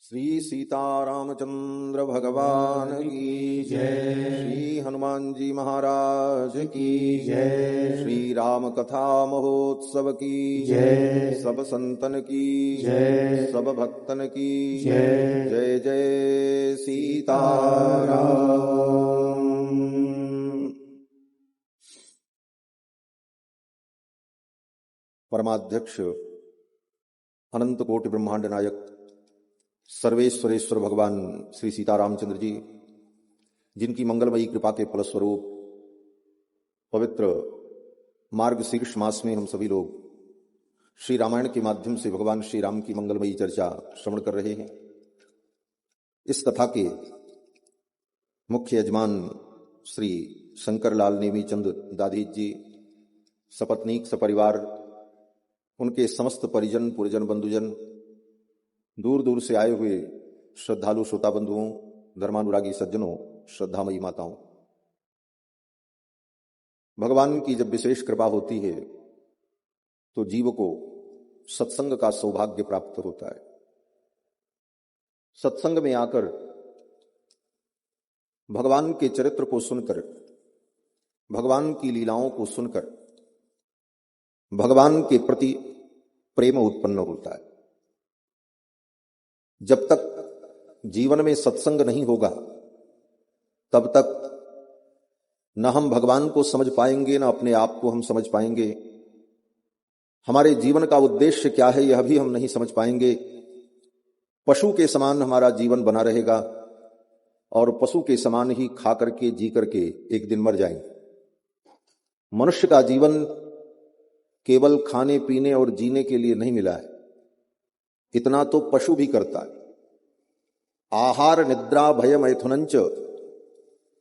श्री सीतारामचंद्र भगवान की जय। श्री हनुमान जी महाराज की जय। श्री राम कथा महोत्सव की जय। सब संतन की जय, सब भक्तन की जय। जय जय सीताराम। परमाध्यक्ष अनंत कोटि ब्रह्मांड नायक सर्वेश्वरेश्वर भगवान श्री सीतारामचंद्र जी, जिनकी मंगलमयी कृपा के फलस्वरूप पवित्र मार्गशीर्ष मास में हम सभी लोग श्री रामायण के माध्यम से भगवान श्री राम की मंगलमयी चर्चा श्रवण कर रहे हैं। इस कथा के मुख्य यजमान श्री शंकरलाल नेमीचंद दादीज जी, सपत्नीक सपरिवार, उनके समस्त परिजन पुरजन बंधुजन, दूर दूर से आए हुए श्रद्धालु श्रोता बंधुओं, धर्मानुरागी सज्जनों, श्रद्धामयी माताओं, भगवान की जब विशेष कृपा होती है तो जीव को सत्संग का सौभाग्य प्राप्त होता है। सत्संग में आकर भगवान के चरित्र को सुनकर, भगवान की लीलाओं को सुनकर भगवान के प्रति प्रेम उत्पन्न होता है। जब तक जीवन में सत्संग नहीं होगा तब तक न हम भगवान को समझ पाएंगे, न अपने आप को हम समझ पाएंगे। हमारे जीवन का उद्देश्य क्या है यह भी हम नहीं समझ पाएंगे। पशु के समान हमारा जीवन बना रहेगा और पशु के समान ही खा करके जी करके एक दिन मर जाएंगे। मनुष्य का जीवन केवल खाने पीने और जीने के लिए नहीं मिला है, इतना तो पशु भी करता है। आहार निद्रा भय मैथुनंच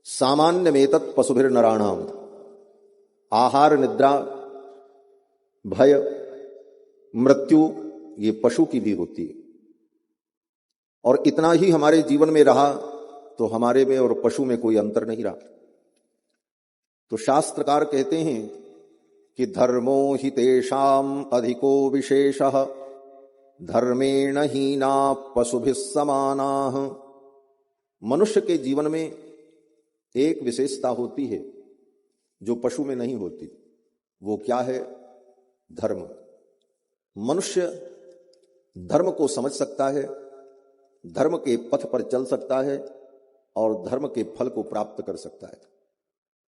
सामान्य मेतत् पशुभिर नराणाम। आहार निद्रा भय मृत्यु ये पशु की भी होती है, और इतना ही हमारे जीवन में रहा तो हमारे में और पशु में कोई अंतर नहीं रहा। तो शास्त्रकार कहते हैं कि धर्मो हि तेषाम अधिको विशेषः धर्मेण हीना पशुभिः समानाः। मनुष्य के जीवन में एक विशेषता होती है जो पशु में नहीं होती। वो क्या है? धर्म। मनुष्य धर्म को समझ सकता है, धर्म के पथ पर चल सकता है और धर्म के फल को प्राप्त कर सकता है,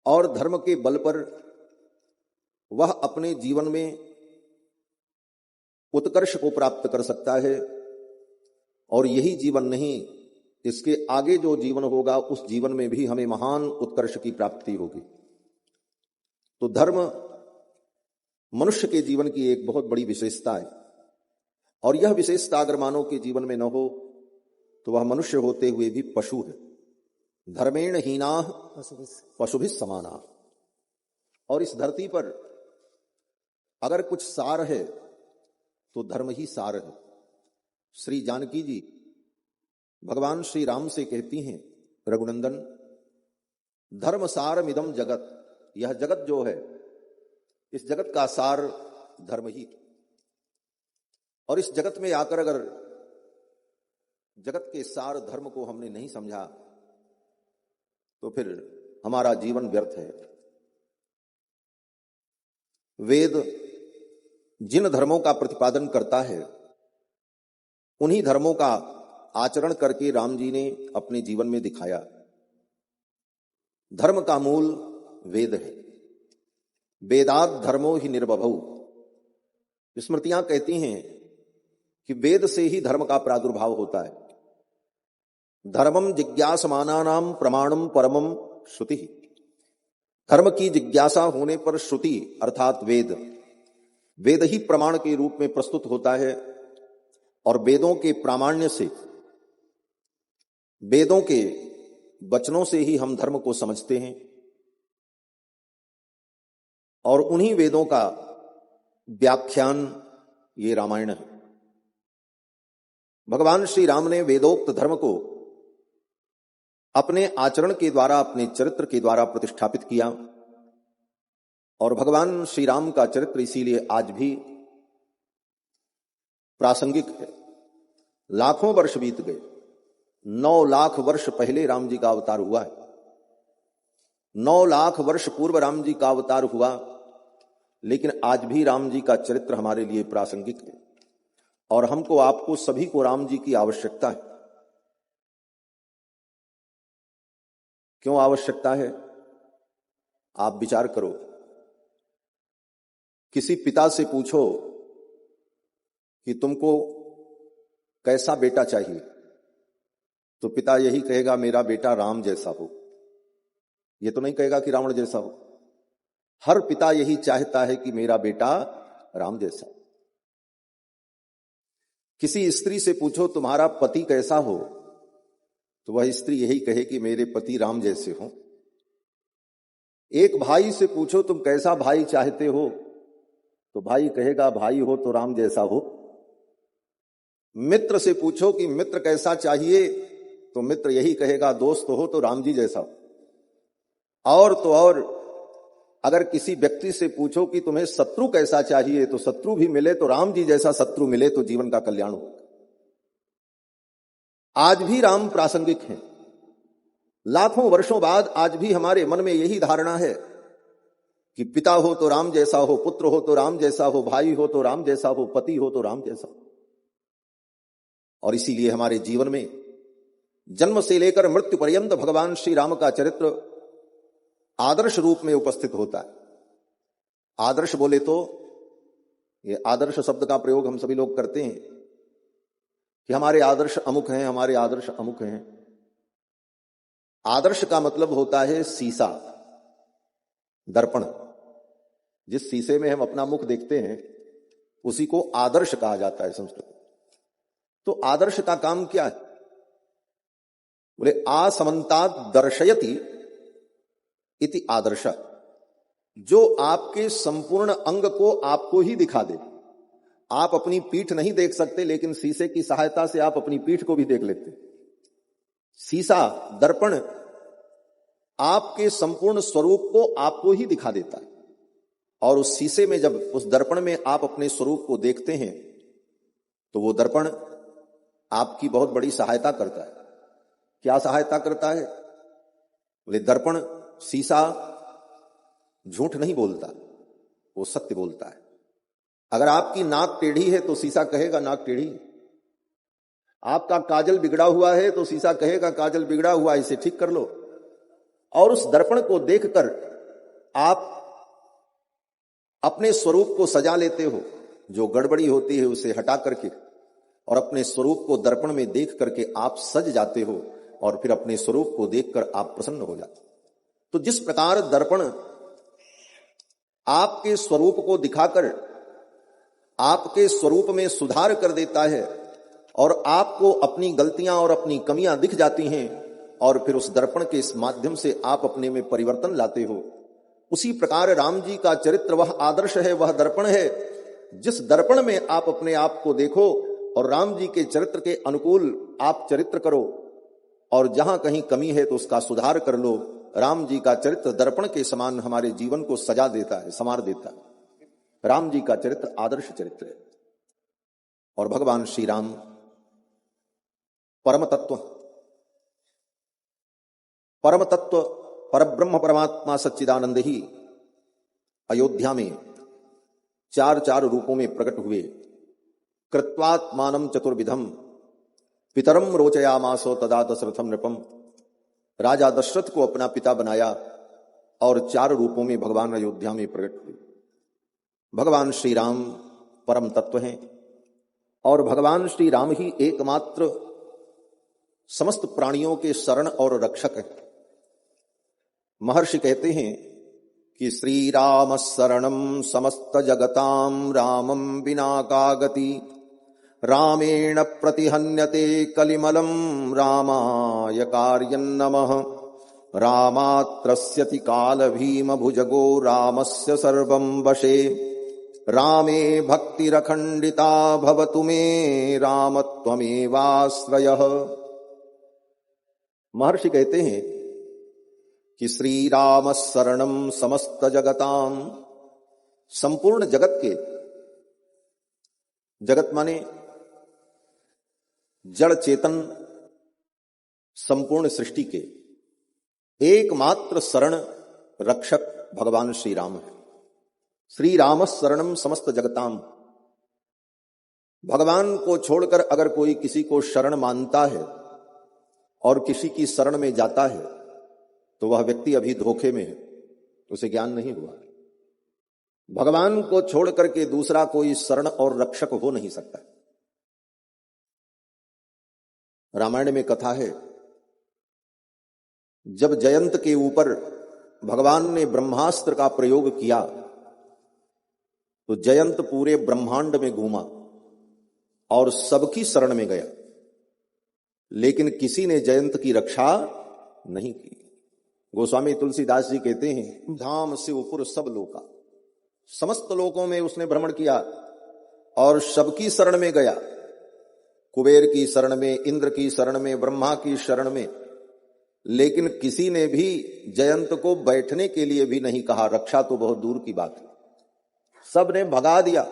और धर्म के बल पर वह अपने जीवन में उत्कर्ष को प्राप्त कर सकता है। और यही जीवन नहीं, इसके आगे जो जीवन होगा उस जीवन में भी हमें महान उत्कर्ष की प्राप्ति होगी। तो धर्म मनुष्य के जीवन की एक बहुत बड़ी विशेषता है, और यह विशेषता अगर मानव के जीवन में न हो तो वह मनुष्य होते हुए भी पशु है। धर्मेण हीना पशुभिः समाना। और इस धरती पर अगर कुछ सार है तो धर्म ही सार है। श्री जानकी जी भगवान श्री राम से कहती हैं, रघुनंदन धर्म सारमिदं जगत। यह जगत जो है, इस जगत का सार धर्म ही। और इस जगत में आकर अगर जगत के सार धर्म को हमने नहीं समझा तो फिर हमारा जीवन व्यर्थ है। वेद जिन धर्मों का प्रतिपादन करता है उन्हीं धर्मों का आचरण करके राम जी ने अपने जीवन में दिखाया। धर्म का मूल वेद है। वेदात् धर्मो हि निर्बभौ। स्मृतियां कहती हैं कि वेद से ही धर्म का प्रादुर्भाव होता है। धर्मम जिज्ञासमानानाम प्रमाणम परमम श्रुति। धर्म की जिज्ञासा होने पर श्रुति अर्थात वेद ही प्रमाण के रूप में प्रस्तुत होता है, और वेदों के प्रामाण्य से, वेदों के वचनों से ही हम धर्म को समझते हैं। और उन्हीं वेदों का व्याख्यान ये रामायण है। भगवान श्री राम ने वेदोक्त धर्म को अपने आचरण के द्वारा, अपने चरित्र के द्वारा प्रतिष्ठापित किया, और भगवान श्री राम का चरित्र इसीलिए आज भी प्रासंगिक है। लाखों वर्ष बीत गए, 9 लाख वर्ष पहले राम जी का अवतार हुआ है। 9 लाख वर्ष पूर्व राम जी का अवतार हुआ, लेकिन आज भी राम जी का चरित्र हमारे लिए प्रासंगिक है और हमको, आपको, सभी को राम जी की आवश्यकता है। क्यों आवश्यकता है? आप विचार करो। किसी पिता से पूछो कि तुमको कैसा बेटा चाहिए, तो पिता यही कहेगा मेरा बेटा राम जैसा हो। ये तो नहीं कहेगा कि रावण जैसा हो। हर पिता यही चाहता है कि मेरा बेटा राम जैसा हो। किसी स्त्री से पूछो तुम्हारा पति कैसा हो, तो वह स्त्री यही कहे कि मेरे पति राम जैसे हो। एक भाई से पूछो तुम कैसा भाई चाहते हो, तो भाई कहेगा भाई हो तो राम जैसा हो। मित्र से पूछो कि मित्र कैसा चाहिए, तो मित्र यही कहेगा दोस्त हो तो राम जी जैसा हो। और तो और अगर किसी व्यक्ति से पूछो कि तुम्हें शत्रु कैसा चाहिए, तो शत्रु भी मिले तो राम जी जैसा शत्रु मिले तो जीवन का कल्याण हो। आज भी राम प्रासंगिक हैं। लाखों वर्षों बाद आज भी हमारे मन में यही धारणा है कि पिता हो तो राम जैसा हो, पुत्र हो तो राम जैसा हो, भाई हो तो राम जैसा हो, पति हो तो राम जैसा हो। और इसीलिए हमारे जीवन में जन्म से लेकर मृत्यु पर्यंत भगवान श्री राम का चरित्र आदर्श रूप में उपस्थित होता है। आदर्श बोले तो ये आदर्श शब्द का प्रयोग हम सभी लोग करते हैं कि हमारे आदर्श अमुक हैं, हमारे आदर्श अमुक हैं। आदर्श का मतलब होता है शीशा, दर्पण। जिस शीशे में हम अपना मुख देखते हैं उसी को आदर्श कहा जाता है संस्कृत। तो आदर्श का काम क्या है? बोले आसमंतात दर्शयति इति आदर्श। जो आपके संपूर्ण अंग को आपको ही दिखा दे। आप अपनी पीठ नहीं देख सकते, लेकिन शीशे की सहायता से आप अपनी पीठ को भी देख लेते। शीशा, दर्पण आपके संपूर्ण स्वरूप को आपको ही दिखा देता है। और उस शीशे में जब उस दर्पण में आप अपने स्वरूप को देखते हैं तो वो दर्पण आपकी बहुत बड़ी सहायता करता है। क्या सहायता करता है? बोले दर्पण, शीशा झूठ नहीं बोलता, वो सत्य बोलता है। अगर आपकी नाक टेढ़ी है तो शीशा कहेगा नाक टेढ़ी। आपका काजल बिगड़ा हुआ है तो शीशा कहेगा काजल बिगड़ा हुआ, इसे ठीक कर लो। और उस दर्पण को देखकर आप अपने स्वरूप को सजा लेते हो। जो गड़बड़ी होती है उसे हटा करके और अपने स्वरूप को दर्पण में देख करके आप सज जाते हो और फिर अपने स्वरूप को देखकर आप प्रसन्न हो जाते हो। तो जिस प्रकार दर्पण आपके स्वरूप को दिखाकर आपके स्वरूप में सुधार कर देता है और आपको अपनी गलतियां और अपनी कमियां दिख जाती हैं और फिर उस दर्पण के इस माध्यम से आप अपने में परिवर्तन लाते हो, उसी प्रकार राम जी का चरित्र वह आदर्श है, वह दर्पण है। जिस दर्पण में आप अपने आप को देखो और राम जी के चरित्र के अनुकूल आप चरित्र करो और जहां कहीं कमी है तो उसका सुधार कर लो। राम जी का चरित्र दर्पण के समान हमारे जीवन को सजा देता है, संवार देता है। राम जी का चरित्र आदर्श चरित्र है। और भगवान श्री राम परम तत्व, परब्रह्म परमात्मा सच्चिदानंद ही अयोध्या में चार चार रूपों में प्रकट हुए। कृत्वात्मानं चतुर्विधम पितरम रोचयामासो तदा दशरथम नृपम। राजा दशरथ को अपना पिता बनाया और 4 रूपों में भगवान अयोध्या में प्रकट हुए। भगवान श्री राम परम तत्व हैं और भगवान श्री राम ही एकमात्र समस्त प्राणियों के शरण और रक्षक हैं। महर्षि कहते हैं कि श्री राम शरणम समस्त जगताम रामम विना का गति रामेण प्रतिहन्यते कलिमलं रामाय कार्यं नमः। रामात्रस्यति काल भीम भुजगो रामस्य सर्वं वशे रामे भक्तिरखण्डिता भवतु मे रामत्वमेवाश्रयः। महर्षि कहते हैं कि श्री राम शरणम समस्त जगताम, संपूर्ण जगत के, जगत माने जड़ चेतन संपूर्ण सृष्टि के एकमात्र शरण रक्षक भगवान श्री राम है। श्री राम शरणम समस्त जगताम। भगवान को छोड़कर अगर कोई किसी को शरण मानता है और किसी की शरण में जाता है तो वह व्यक्ति अभी धोखे में है, उसे ज्ञान नहीं हुआ। भगवान को छोड़ करके दूसरा कोई शरण और रक्षक हो नहीं सकता। रामायण में कथा है, जब जयंत के ऊपर भगवान ने ब्रह्मास्त्र का प्रयोग किया तो जयंत पूरे ब्रह्मांड में घूमा और सबकी शरण में गया, लेकिन किसी ने जयंत की रक्षा नहीं की। गोस्वामी तुलसीदास जी कहते हैं, धाम शिवपुर सब लोका, समस्त लोकों में उसने भ्रमण किया और सबकी शरण में गया। कुबेर की शरण में, इंद्र की शरण में, ब्रह्मा की शरण में, लेकिन किसी ने भी जयंत को बैठने के लिए भी नहीं कहा। रक्षा तो बहुत दूर की बात है, सब ने भगा दिया।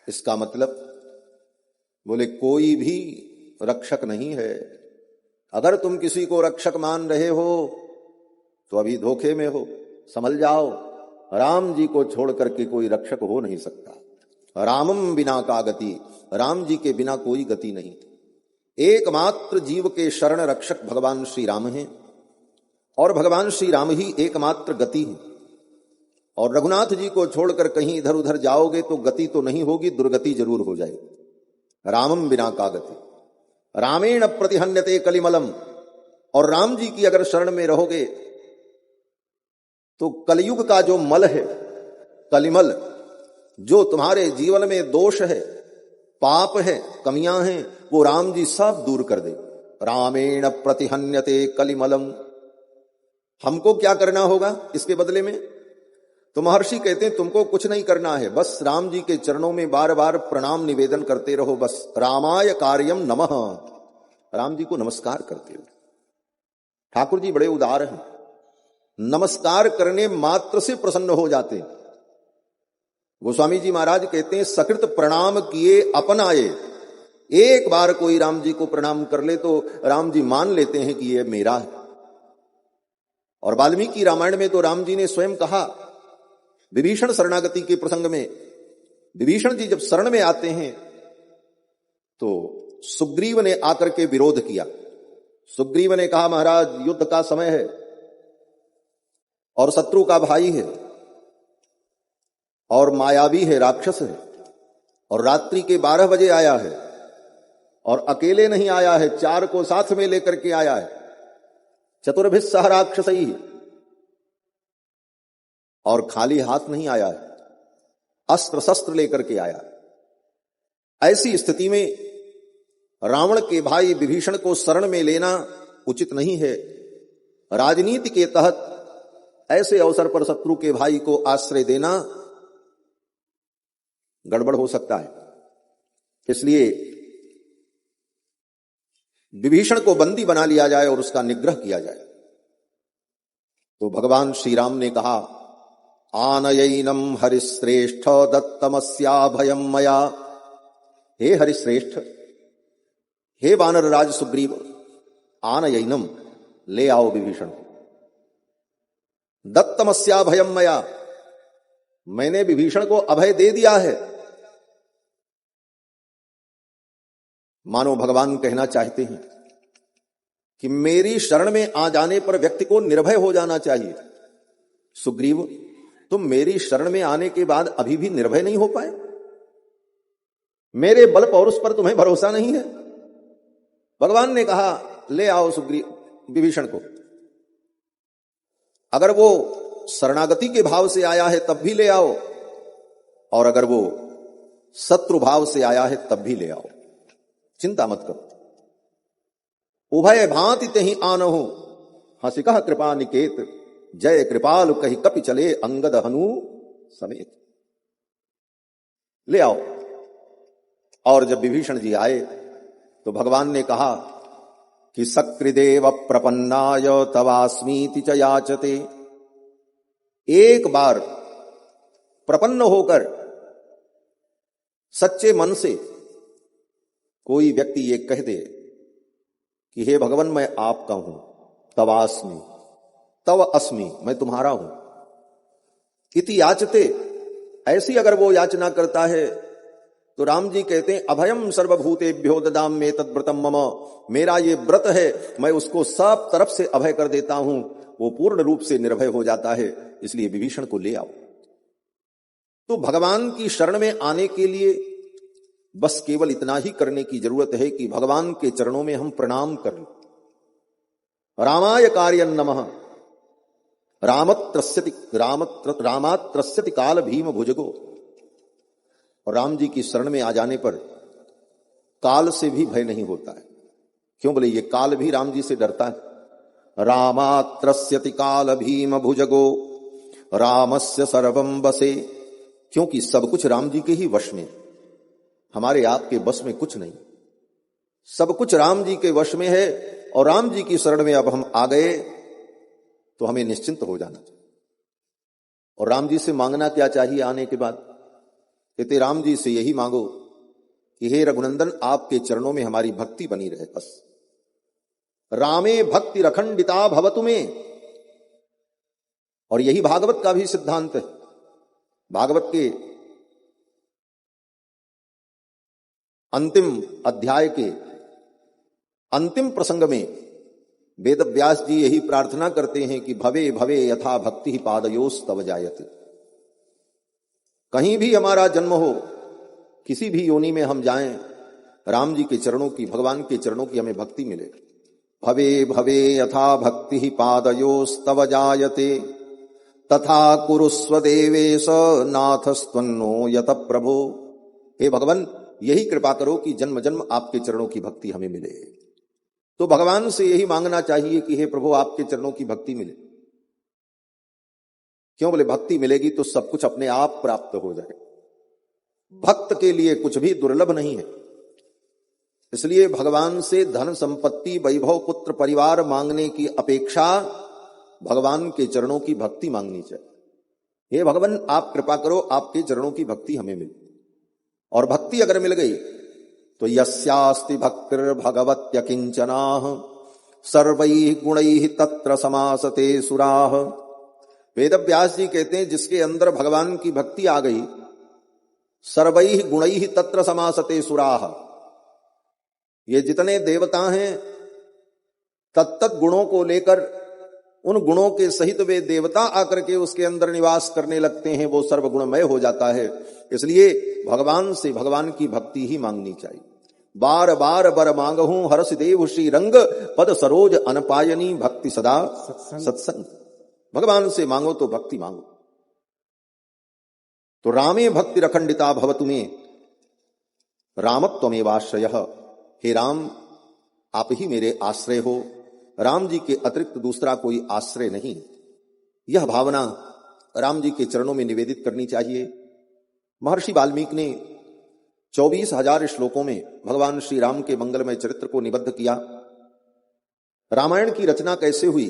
इसका मतलब बोले कोई भी रक्षक नहीं है। अगर तुम किसी को रक्षक मान रहे हो तो अभी धोखे में हो, समझ जाओ। राम जी को छोड़ करके कोई रक्षक हो नहीं सकता। रामम बिना का गति, राम जी के बिना कोई गति नहीं। एकमात्र जीव के शरण रक्षक भगवान श्री राम हैं और भगवान श्री राम ही एकमात्र गति है। और रघुनाथ जी को छोड़कर कहीं इधर उधर जाओगे तो गति तो नहीं होगी, दुर्गति जरूर हो जाएगी। रामम बिना का गति, रामेण प्रतिहन्यते कलिमलम। और राम जी की अगर शरण में रहोगे तो कलयुग का जो मल है, कलिमल, जो तुम्हारे जीवन में दोष है, पाप है, कमियां हैं, वो राम जी सब दूर कर दे। रामेण प्रतिहन्यते कलिमलम। हमको क्या करना होगा इसके बदले में? तो महर्षि कहते हैं तुमको कुछ नहीं करना है, बस राम जी के चरणों में बार बार प्रणाम निवेदन करते रहो। बस रामाय कार्यम नमः, राम जी को नमस्कार करते रहो। ठाकुर जी बड़े उदार हैं, नमस्कार करने मात्र से प्रसन्न हो जाते हैं। गोस्वामी जी महाराज कहते हैं सकृत प्रणाम किए अपन आए। एक बार कोई राम जी को प्रणाम कर ले तो राम जी मान लेते हैं कि ये मेरा है। और वाल्मीकि रामायण में तो राम जी ने स्वयं कहा, विभीषण शरणागति के प्रसंग में विभीषण जी जब शरण में आते हैं तो सुग्रीव ने आकर के विरोध किया। सुग्रीव ने कहा महाराज युद्ध का समय है और शत्रु का भाई है और मायावी है, राक्षस है, और रात्रि के 12 बजे आया है और अकेले नहीं आया है, 4 को साथ में लेकर के आया है। चतुर्भिः सह राक्षसैः, और खाली हाथ नहीं आया है, अस्त्र शस्त्र लेकर के आया। ऐसी स्थिति में रावण के भाई विभीषण को शरण में लेना उचित नहीं है। राजनीति के तहत ऐसे अवसर पर शत्रु के भाई को आश्रय देना गड़बड़ हो सकता है। इसलिए विभीषण को बंदी बना लिया जाए और उसका निग्रह किया जाए। तो भगवान श्री राम ने कहा, आनयैनम हरिश्रेष्ठ दत्तमस्या भयम मया। हे हरिश्रेष्ठ, हे वानर राज सुग्रीव, आनयैनम, ले आओ विभीषण को। दत्तमस्या भयम मया, मैंने विभीषण को अभय दे दिया है। मानो भगवान कहना चाहते हैं कि मेरी शरण में आ जाने पर व्यक्ति को निर्भय हो जाना चाहिए। सुग्रीव, तुम मेरी शरण में आने के बाद अभी भी निर्भय नहीं हो पाए? मेरे बल पौरुष पर तुम्हें भरोसा नहीं है? भगवान ने कहा, ले आओ सुग्रीव विभीषण को। अगर वो शरणागति के भाव से आया है तब भी ले आओ, और अगर वो शत्रु भाव से आया है तब भी ले आओ। चिंता मत करो। उभय भांति तेहि आनहु, हंसिकह कृपा निकेत। जय कृपालु कहि कपि चले, अंगद हनु समेत। ले आओ। और जब विभीषण जी आए तो भगवान ने कहा कि सकृदेव प्रपन्नाय तवास्मीति च याचते। एक बार प्रपन्न होकर सच्चे मन से कोई व्यक्ति ये कह दे कि हे भगवान मैं आपका हूं, तवास्मि तव अस्मि, मैं तुम्हारा हूं, इति याचते, ऐसी अगर वो याचना करता है तो राम जी कहते हैं अभयम सर्वभूतेभ्यो ददाम्ये तद्व्रतम मम, मेरा ये व्रत है, मैं उसको सब तरफ से अभय कर देता हूं, वो पूर्ण रूप से निर्भय हो जाता है, इसलिए विभीषण को ले आओ। तो भगवान की शरण में आने के लिए बस केवल इतना ही करने की जरूरत है कि भगवान के चरणों में हम प्रणाम करें। रामाय कार्यं नमः, रामात्रस्यति काल भीम भुजगो। और राम जी की शरण में आ जाने पर काल से भी भय नहीं होता है। क्यों बोले, ये काल भी राम जी से डरता है। रामात्रस्यति काल भीम भुजगो रामस्य सर्वं वसे, क्योंकि सब कुछ राम जी के ही वश में, हमारे आपके वश में कुछ नहीं, सब कुछ राम जी के वश में है। और राम जी की शरण में अब हम आ गए तो हमें निश्चिंत हो जाना चाहिए। और राम जी से मांगना क्या चाहिए आने के बाद? कहते राम जी से यही मांगो कि हे रघुनंदन आपके चरणों में हमारी भक्ति बनी रहे, बस। रामे भक्ति रखंडिता भवतु में। और यही भागवत का भी सिद्धांत है। भागवत के अंतिम अध्याय के अंतिम प्रसंग में वेद व्यास जी यही प्रार्थना करते हैं कि भवे भवे यथा भक्ति पादयोस तव जायते। कहीं भी हमारा जन्म हो, किसी भी योनि में हम जाएं, राम जी के चरणों की, भगवान के चरणों की हमें भक्ति मिले। भवे भवे यथा भक्ति पादयोस तव जायते तथा कुरुस्व देवेश नाथस्त्वन्नो यत प्रभो। हे भगवान यही कृपा करो कि जन्म जन्म आपके चरणों की भक्ति हमें मिले। तो भगवान से यही मांगना चाहिए कि हे प्रभु आपके चरणों की भक्ति मिले। क्यों बोले, भक्ति मिलेगी तो सब कुछ अपने आप प्राप्त हो जाए। भक्त के लिए कुछ भी दुर्लभ नहीं है। इसलिए भगवान से धन संपत्ति वैभव पुत्र परिवार मांगने की अपेक्षा भगवान के चरणों की भक्ति मांगनी चाहिए। हे भगवान आप कृपा करो आपके चरणों की भक्ति हमें मिले। और भक्ति अगर मिल गई तो यस्यास्ति भक्तिर्भगवत्य किंचनाः सर्वैः गुणैः तत्र समासते सुराः। वेद व्यास जी कहते हैं जिसके अंदर भगवान की भक्ति आ गई, सर्वैः गुणैः तत्र समासते सुराः, ये जितने देवता हैं तत्त गुणों को लेकर, उन गुणों के सहित वे देवता आकर के उसके अंदर निवास करने लगते हैं, वो सर्वगुणमय हो जाता है। इसलिए भगवान से भगवान की भक्ति ही मांगनी चाहिए। बार बार बर मांगहूं हर्ष देव श्री रंग पद सरोज अनपायनी भक्ति सदा सत्संग। भगवान से मांगो तो भक्ति मांगो। तो रामे भक्ति रखंडिता भवतु में रामत्वमेवाश्रयः। हे राम आप ही मेरे आश्रय हो, राम जी के अतिरिक्त दूसरा कोई आश्रय नहीं। यह भावना राम जी के चरणों में निवेदित करनी चाहिए। महर्षि वाल्मीकि ने 24,000 श्लोकों में भगवान श्री राम के मंगलमय चरित्र को निबद्ध किया। रामायण की रचना कैसे हुई?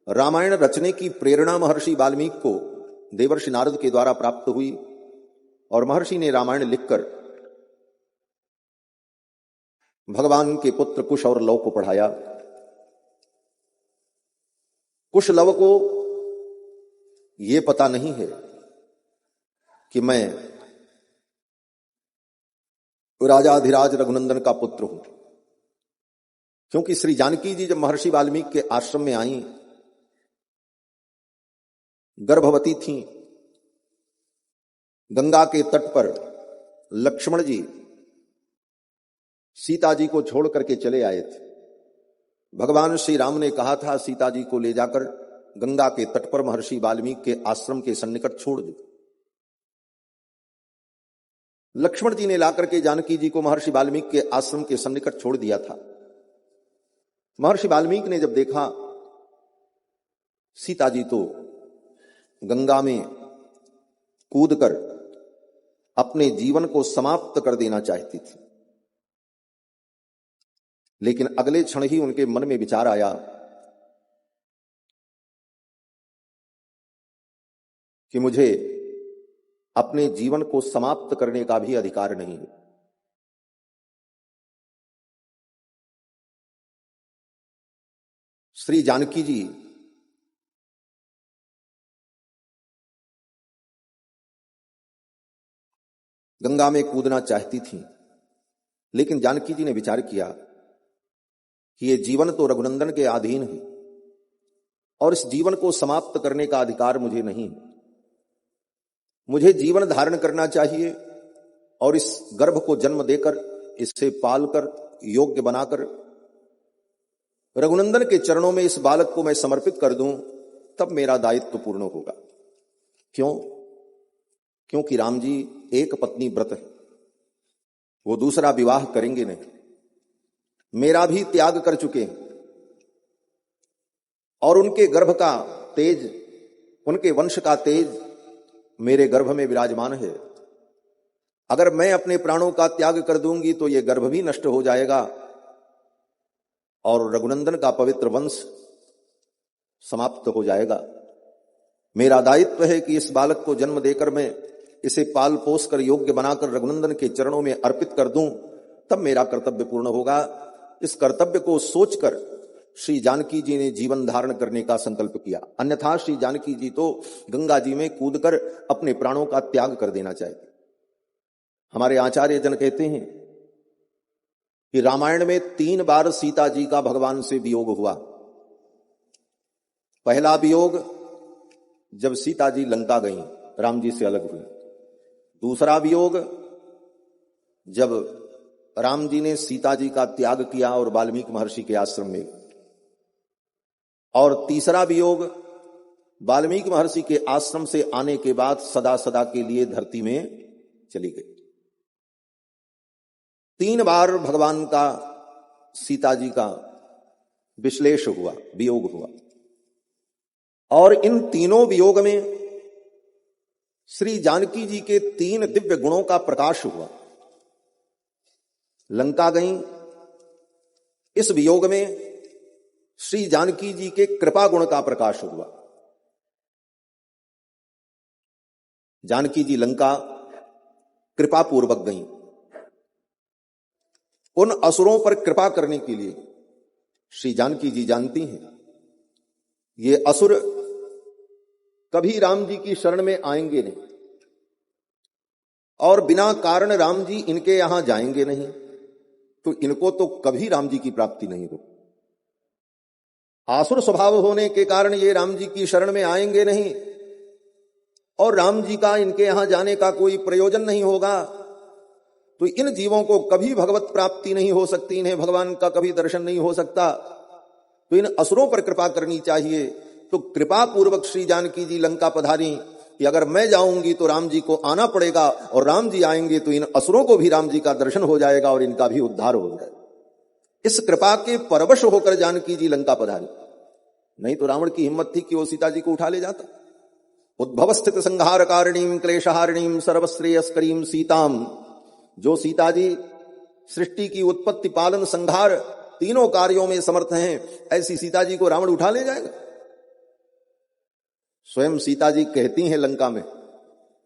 रामायण रचने की प्रेरणा महर्षि वाल्मीकि को देवर्षि नारद के द्वारा प्राप्त हुई और महर्षि ने रामायण लिखकर भगवान के पुत्र कुश और लव को पढ़ाया। कुश लव को यह पता नहीं है कि मैं राजाधिराज रघुनंदन का पुत्र हूं, क्योंकि श्री जानकी जी जब महर्षि वाल्मीकि के आश्रम में आई, गर्भवती थीं, गंगा के तट पर लक्ष्मण जी सीता जी को छोड़ करके चले आए थे। भगवान श्री राम ने कहा था सीता जी को ले जाकर गंगा के तट पर महर्षि वाल्मीकि के आश्रम के सन्निकट छोड़ दो। लक्ष्मण जी ने लाकर के जानकी जी को महर्षि वाल्मीकि के आश्रम के सन्निकट छोड़ दिया था। महर्षि वाल्मीकि ने जब देखा सीता जी तो गंगा में कूदकर अपने जीवन को समाप्त कर देना चाहती थी, लेकिन अगले क्षण ही उनके मन में विचार आया कि मुझे अपने जीवन को समाप्त करने का भी अधिकार नहीं है। श्री जानकी जी गंगा में कूदना चाहती थी, लेकिन जानकी जी ने विचार किया कि ये जीवन तो रघुनंदन के अधीन है और इस जीवन को समाप्त करने का अधिकार मुझे नहीं। मुझे जीवन धारण करना चाहिए और इस गर्भ को जन्म देकर, इसे पालकर, योग्य बनाकर रघुनंदन के चरणों में इस बालक को मैं समर्पित कर दूं, तब मेरा दायित्व पूर्ण होगा। क्यों? क्योंकि राम जी एक पत्नी व्रत है, वो दूसरा विवाह करेंगे नहीं। मेरा भी त्याग कर चुके हैं और उनके गर्भ का तेज, उनके वंश का तेज मेरे गर्भ में विराजमान है। अगर मैं अपने प्राणों का त्याग कर दूंगी तो ये गर्भ भी नष्ट हो जाएगा और रघुनंदन का पवित्र वंश समाप्त हो जाएगा। मेरा दायित्व है कि इस बालक को जन्म देकर मैं इसे पाल पोस कर योग्य बनाकर रघुनंदन के चरणों में अर्पित कर दूं, तब मेरा कर्तव्य पूर्ण होगा। इस कर्तव्य को सोचकर श्री जानकी जी ने जीवन धारण करने का संकल्प किया। अन्यथा श्री जानकी जी तो गंगा जी में कूदकर अपने प्राणों का त्याग कर देना चाहते। हमारे आचार्य जन कहते हैं कि रामायण में 3 बार सीता जी का भगवान से वियोग हुआ। पहला वियोग जब सीता जी लंका गईं, राम जी से अलग हुई। दूसरा वियोग जब राम जी ने सीता जी का त्याग किया और वाल्मीकि महर्षि के आश्रम में। और तीसरा वियोग वाल्मीकि महर्षि के आश्रम से आने के बाद सदा सदा के लिए धरती में चली गई। 3 बार भगवान का सीता जी का विश्लेष हुआ, वियोग हुआ। और इन तीनों वियोग में श्री जानकी जी के 3 दिव्य गुणों का प्रकाश हुआ। लंका गईं, इस वियोग में श्री जानकी जी के कृपा गुण का प्रकाश हुआ। जानकी जी लंका कृपा पूर्वक गईं। उन असुरों पर कृपा करने के लिए श्री जानकी जी जानती हैं ये असुर कभी राम जी की शरण में आएंगे नहीं और बिना कारण राम जी इनके यहां जाएंगे नहीं, तो इनको तो कभी राम जी की प्राप्ति नहीं हो। आसुर स्वभाव होने के कारण ये राम जी की शरण में आएंगे नहीं और राम जी का इनके यहां जाने का कोई प्रयोजन नहीं होगा, तो इन जीवों को कभी भगवत प्राप्ति नहीं हो सकती, इन्हें भगवान का कभी दर्शन नहीं हो सकता। तो इन असुरों पर कृपा करनी चाहिए। तो कृपा पूर्वक श्री जानकी जी लंका पधारी कि अगर मैं जाऊंगी तो राम जी को आना पड़ेगा और राम जी आएंगे तो इन असुरों को भी राम जी का दर्शन हो जाएगा और इनका भी उद्धार हो जाएगा। इस कृपा के परवश होकर जानकी जी लंका पधारी। नहीं तो रावण की हिम्मत थी कि वो सीता जी को उठा ले जाता। उद्भव स्थित संहार कारिणीम क्लेशहारिणीम सर्वश्रेयस्करीम सीताम, जो सीता जी सृष्टि की उत्पत्ति, पालन, संहार तीनों कार्यों में समर्थ हैं, ऐसी सीता जी को रावण उठा ले जाएगा। स्वयं सीता जी कहती हैं लंका में,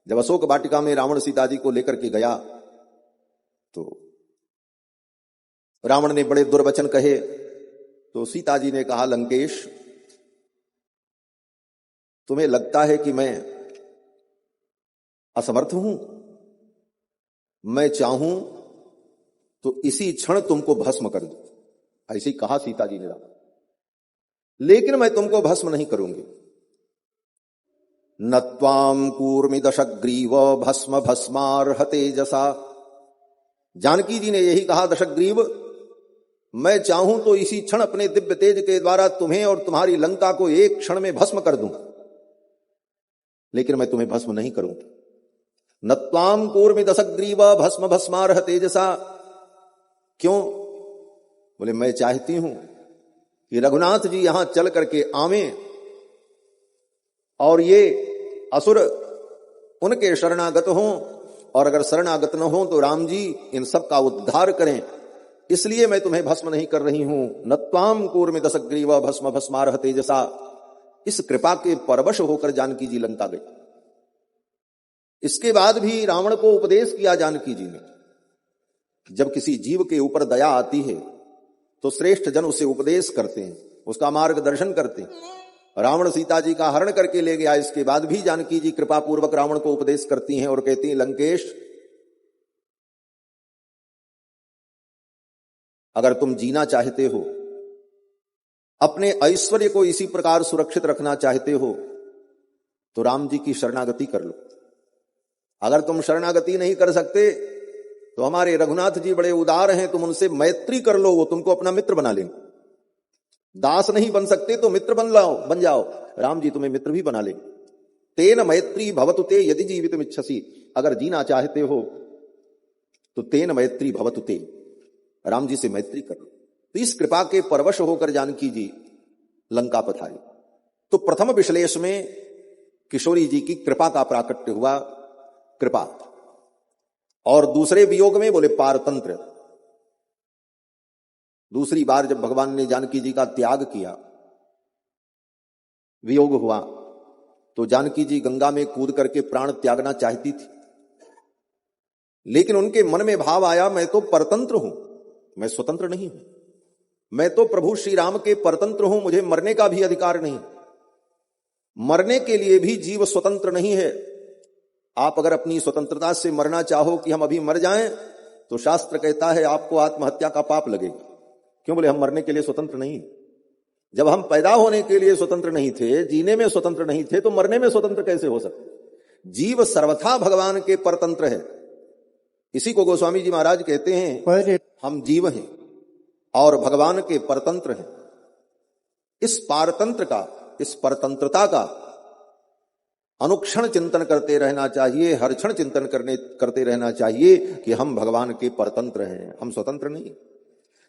जब अशोक वाटिका में रावण सीता जी को लेकर के गया तो रावण ने बड़े दुर्वचन कहे, तो सीता जी ने कहा, लंकेश तुम्हें लगता है कि मैं असमर्थ हूं? मैं चाहूं तो इसी क्षण तुमको भस्म कर दूं। ऐसे ही कहा सीता जी ने रावण, लेकिन मैं तुमको भस्म नहीं करूंगी। न त्वाम कूर्मि दशग्रीव भस्म भस्मार्ह तेजसा। जानकी जी ने यही कहा, दशग्रीव मैं चाहूं तो इसी क्षण अपने दिव्य तेज के द्वारा तुम्हें और तुम्हारी लंका को एक क्षण में भस्म कर दूं, लेकिन मैं तुम्हें भस्म नहीं करूंगी। न त्वाम कूर्मि दशग्रीव भस्म भस्मार्ह तेजसा। क्यों? बोले मैं चाहती हूं कि रघुनाथ जी यहां चल करके आवें और ये असुर उनके शरणागत हों, और अगर शरणागत न हो तो राम जी इन सब का उद्धार करें। इसलिए मैं तुम्हें भस्म नहीं कर रही हूं। न त्वाम कूर्मि दशग्रीव भस्म भस्मार्ह तेजसा। इस कृपा के परवश होकर जानकी जी लंका गई। इसके बाद भी रावण को उपदेश किया जानकी जी ने। जब किसी जीव के ऊपर दया आती है तो श्रेष्ठ जन उसे उपदेश करते हैं, उसका मार्गदर्शन करते हैं। रावण सीता जी का हरण करके ले गया, इसके बाद भी जानकी जी कृपा पूर्वक रावण को उपदेश करती हैं और कहती हैं, लंकेश, अगर तुम जीना चाहते हो, अपने ऐश्वर्य को इसी प्रकार सुरक्षित रखना चाहते हो, तो राम जी की शरणागति कर लो। अगर तुम शरणागति नहीं कर सकते तो हमारे रघुनाथ जी बड़े उदार हैं, तुम उनसे मैत्री कर लो, वो तुमको अपना मित्र बना लेंगे। दास नहीं बन सकते तो मित्र बन जाओ, राम जी तुम्हें मित्र भी बना लेंगे। तेन मैत्री भवतु ते यदि जीवितुम इच्छसि, अगर जीना चाहते हो तो तेन मैत्री भवतु ते, राम जी से मैत्री कर लो। तो इस कृपा के परवश होकर जानकी जी लंका पधारी। तो प्रथम विश्लेष में किशोरी जी की कृपा का प्राकट्य हुआ, कृपा, और दूसरे वियोग में बोले पारतंत्र। दूसरी बार जब भगवान ने जानकी जी का त्याग किया, वियोग हुआ, तो जानकी जी गंगा में कूद करके प्राण त्यागना चाहती थी, लेकिन उनके मन में भाव आया, मैं तो परतंत्र हूं, मैं स्वतंत्र नहीं हूं, मैं तो प्रभु श्री राम के परतंत्र हूं, मुझे मरने का भी अधिकार नहीं। मरने के लिए भी जीव स्वतंत्र नहीं है। आप अगर अपनी स्वतंत्रता से मरना चाहो कि हम अभी मर जाएं, तो शास्त्र कहता है आपको आत्महत्या का पाप लगेगा। क्यों? बोले हम मरने के लिए स्वतंत्र नहीं। जब हम पैदा होने के लिए स्वतंत्र नहीं थे, जीने में स्वतंत्र नहीं थे, तो मरने में स्वतंत्र कैसे हो सकते? जीव सर्वथा भगवान के परतंत्र है। इसी को गोस्वामी जी महाराज कहते हैं, हम जीव हैं और भगवान के परतंत्र हैं। इस पारतंत्र का, इस परतंत्रता का अनुक्षण चिंतन करते रहना चाहिए, हर क्षण चिंतन करते रहना चाहिए कि हम भगवान के परतंत्र हैं, हम स्वतंत्र नहीं।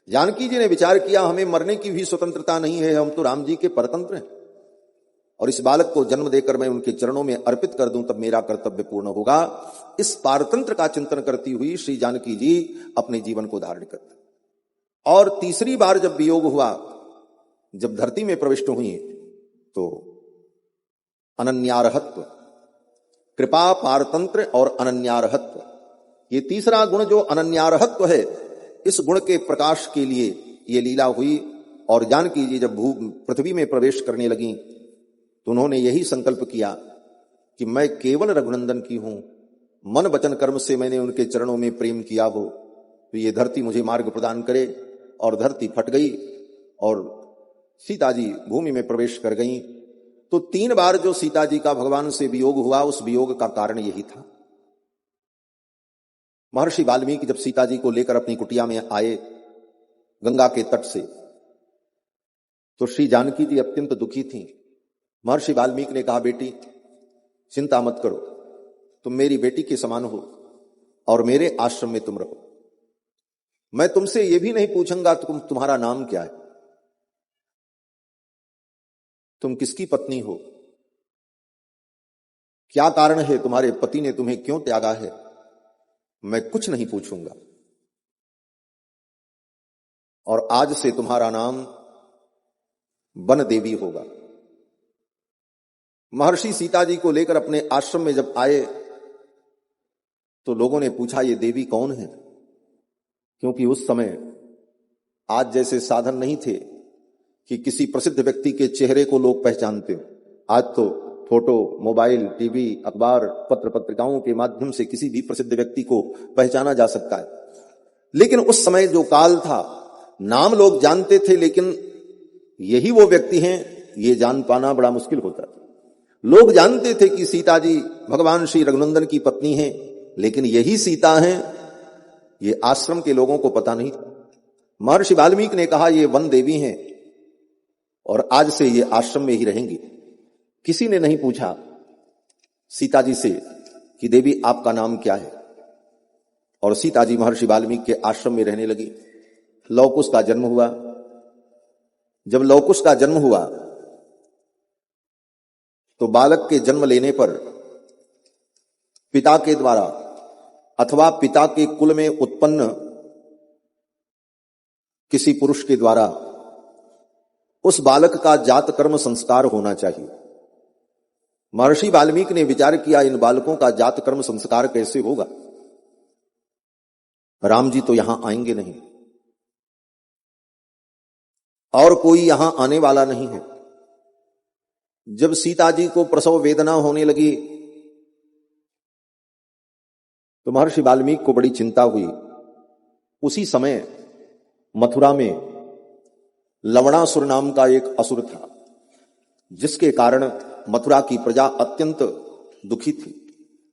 जानकी जी ने विचार किया, हमें मरने की भी स्वतंत्रता नहीं है, हम तो राम जी के परतंत्र हैं, और इस बालक को जन्म देकर मैं उनके चरणों में अर्पित कर दूं, तब मेरा कर्तव्य पूर्ण होगा। इस पारतंत्र का चिंतन करती हुई श्री जानकी जी अपने जीवन को धारण करते। और तीसरी बार जब वियोग हुआ, जब धरती में प्रविष्ट हुई, तो अनन्यारहत्व, कृपा, पारतंत्र और अनन्यारहत्व, ये तीसरा गुण जो अनन्यारहत्व है, इस गुण के प्रकाश के लिए ये लीला हुई। और जानकी जी जब पृथ्वी में प्रवेश करने लगी तो उन्होंने यही संकल्प किया कि मैं केवल रघुनंदन की हूं, मन वचन कर्म से मैंने उनके चरणों में प्रेम किया हो, तो ये धरती मुझे मार्ग प्रदान करे। और धरती फट गई और सीता जी भूमि में प्रवेश कर गई। तो 3 बार जो सीता जी का भगवान से वियोग हुआ, उस वियोग का कारण यही था। महर्षि वाल्मीकि जब सीता जी को लेकर अपनी कुटिया में आए गंगा के तट से, तो श्री जानकी जी अत्यंत दुखी थी। महर्षि वाल्मीकि ने कहा, बेटी चिंता मत करो, तुम मेरी बेटी के समान हो और मेरे आश्रम में तुम रहो। मैं तुमसे यह भी नहीं पूछूंगा तुम्हारा नाम क्या है, तुम किसकी पत्नी हो, क्या कारण है, तुम्हारे पति ने तुम्हें क्यों त्यागा है, मैं कुछ नहीं पूछूंगा। और आज से तुम्हारा नाम वन देवी होगा। महर्षि सीता जी को लेकर अपने आश्रम में जब आए तो लोगों ने पूछा, ये देवी कौन है? क्योंकि उस समय आज जैसे साधन नहीं थे कि किसी प्रसिद्ध व्यक्ति के चेहरे को लोग पहचानते हो। आज तो फोटो, मोबाइल, टीवी, अखबार, पत्र पत्रिकाओं के माध्यम से किसी भी प्रसिद्ध व्यक्ति को पहचाना जा सकता है। लेकिन उस समय जो काल था, नाम लोग जानते थे, लेकिन यही वो व्यक्ति हैं, ये जान पाना बड़ा मुश्किल होता था। लोग जानते थे कि सीता जी भगवान श्री रघुनंदन की पत्नी हैं, लेकिन यही सीता हैं, ये आश्रम के लोगों को पता नहीं था। महर्षि वाल्मीकि ने कहा, ये वन देवी हैं और आज से ये आश्रम में ही रहेंगी। किसी ने नहीं पूछा सीता जी से कि देवी आपका नाम क्या है। और सीता जी महर्षि वाल्मीकि के आश्रम में रहने लगी। लवकुश का जन्म हुआ। जब लवकुश का जन्म हुआ तो बालक के जन्म लेने पर पिता के द्वारा अथवा पिता के कुल में उत्पन्न किसी पुरुष के द्वारा उस बालक का जात कर्म संस्कार होना चाहिए। महर्षि वाल्मीकि ने विचार किया, इन बालकों का जात कर्म संस्कार कैसे होगा? राम जी तो यहां आएंगे नहीं और कोई यहां आने वाला नहीं है। जब सीता जी को प्रसव वेदना होने लगी तो महर्षि वाल्मीकि को बड़ी चिंता हुई। उसी समय मथुरा में लवणासुर नाम का एक असुर था, जिसके कारण मथुरा की प्रजा अत्यंत दुखी थी।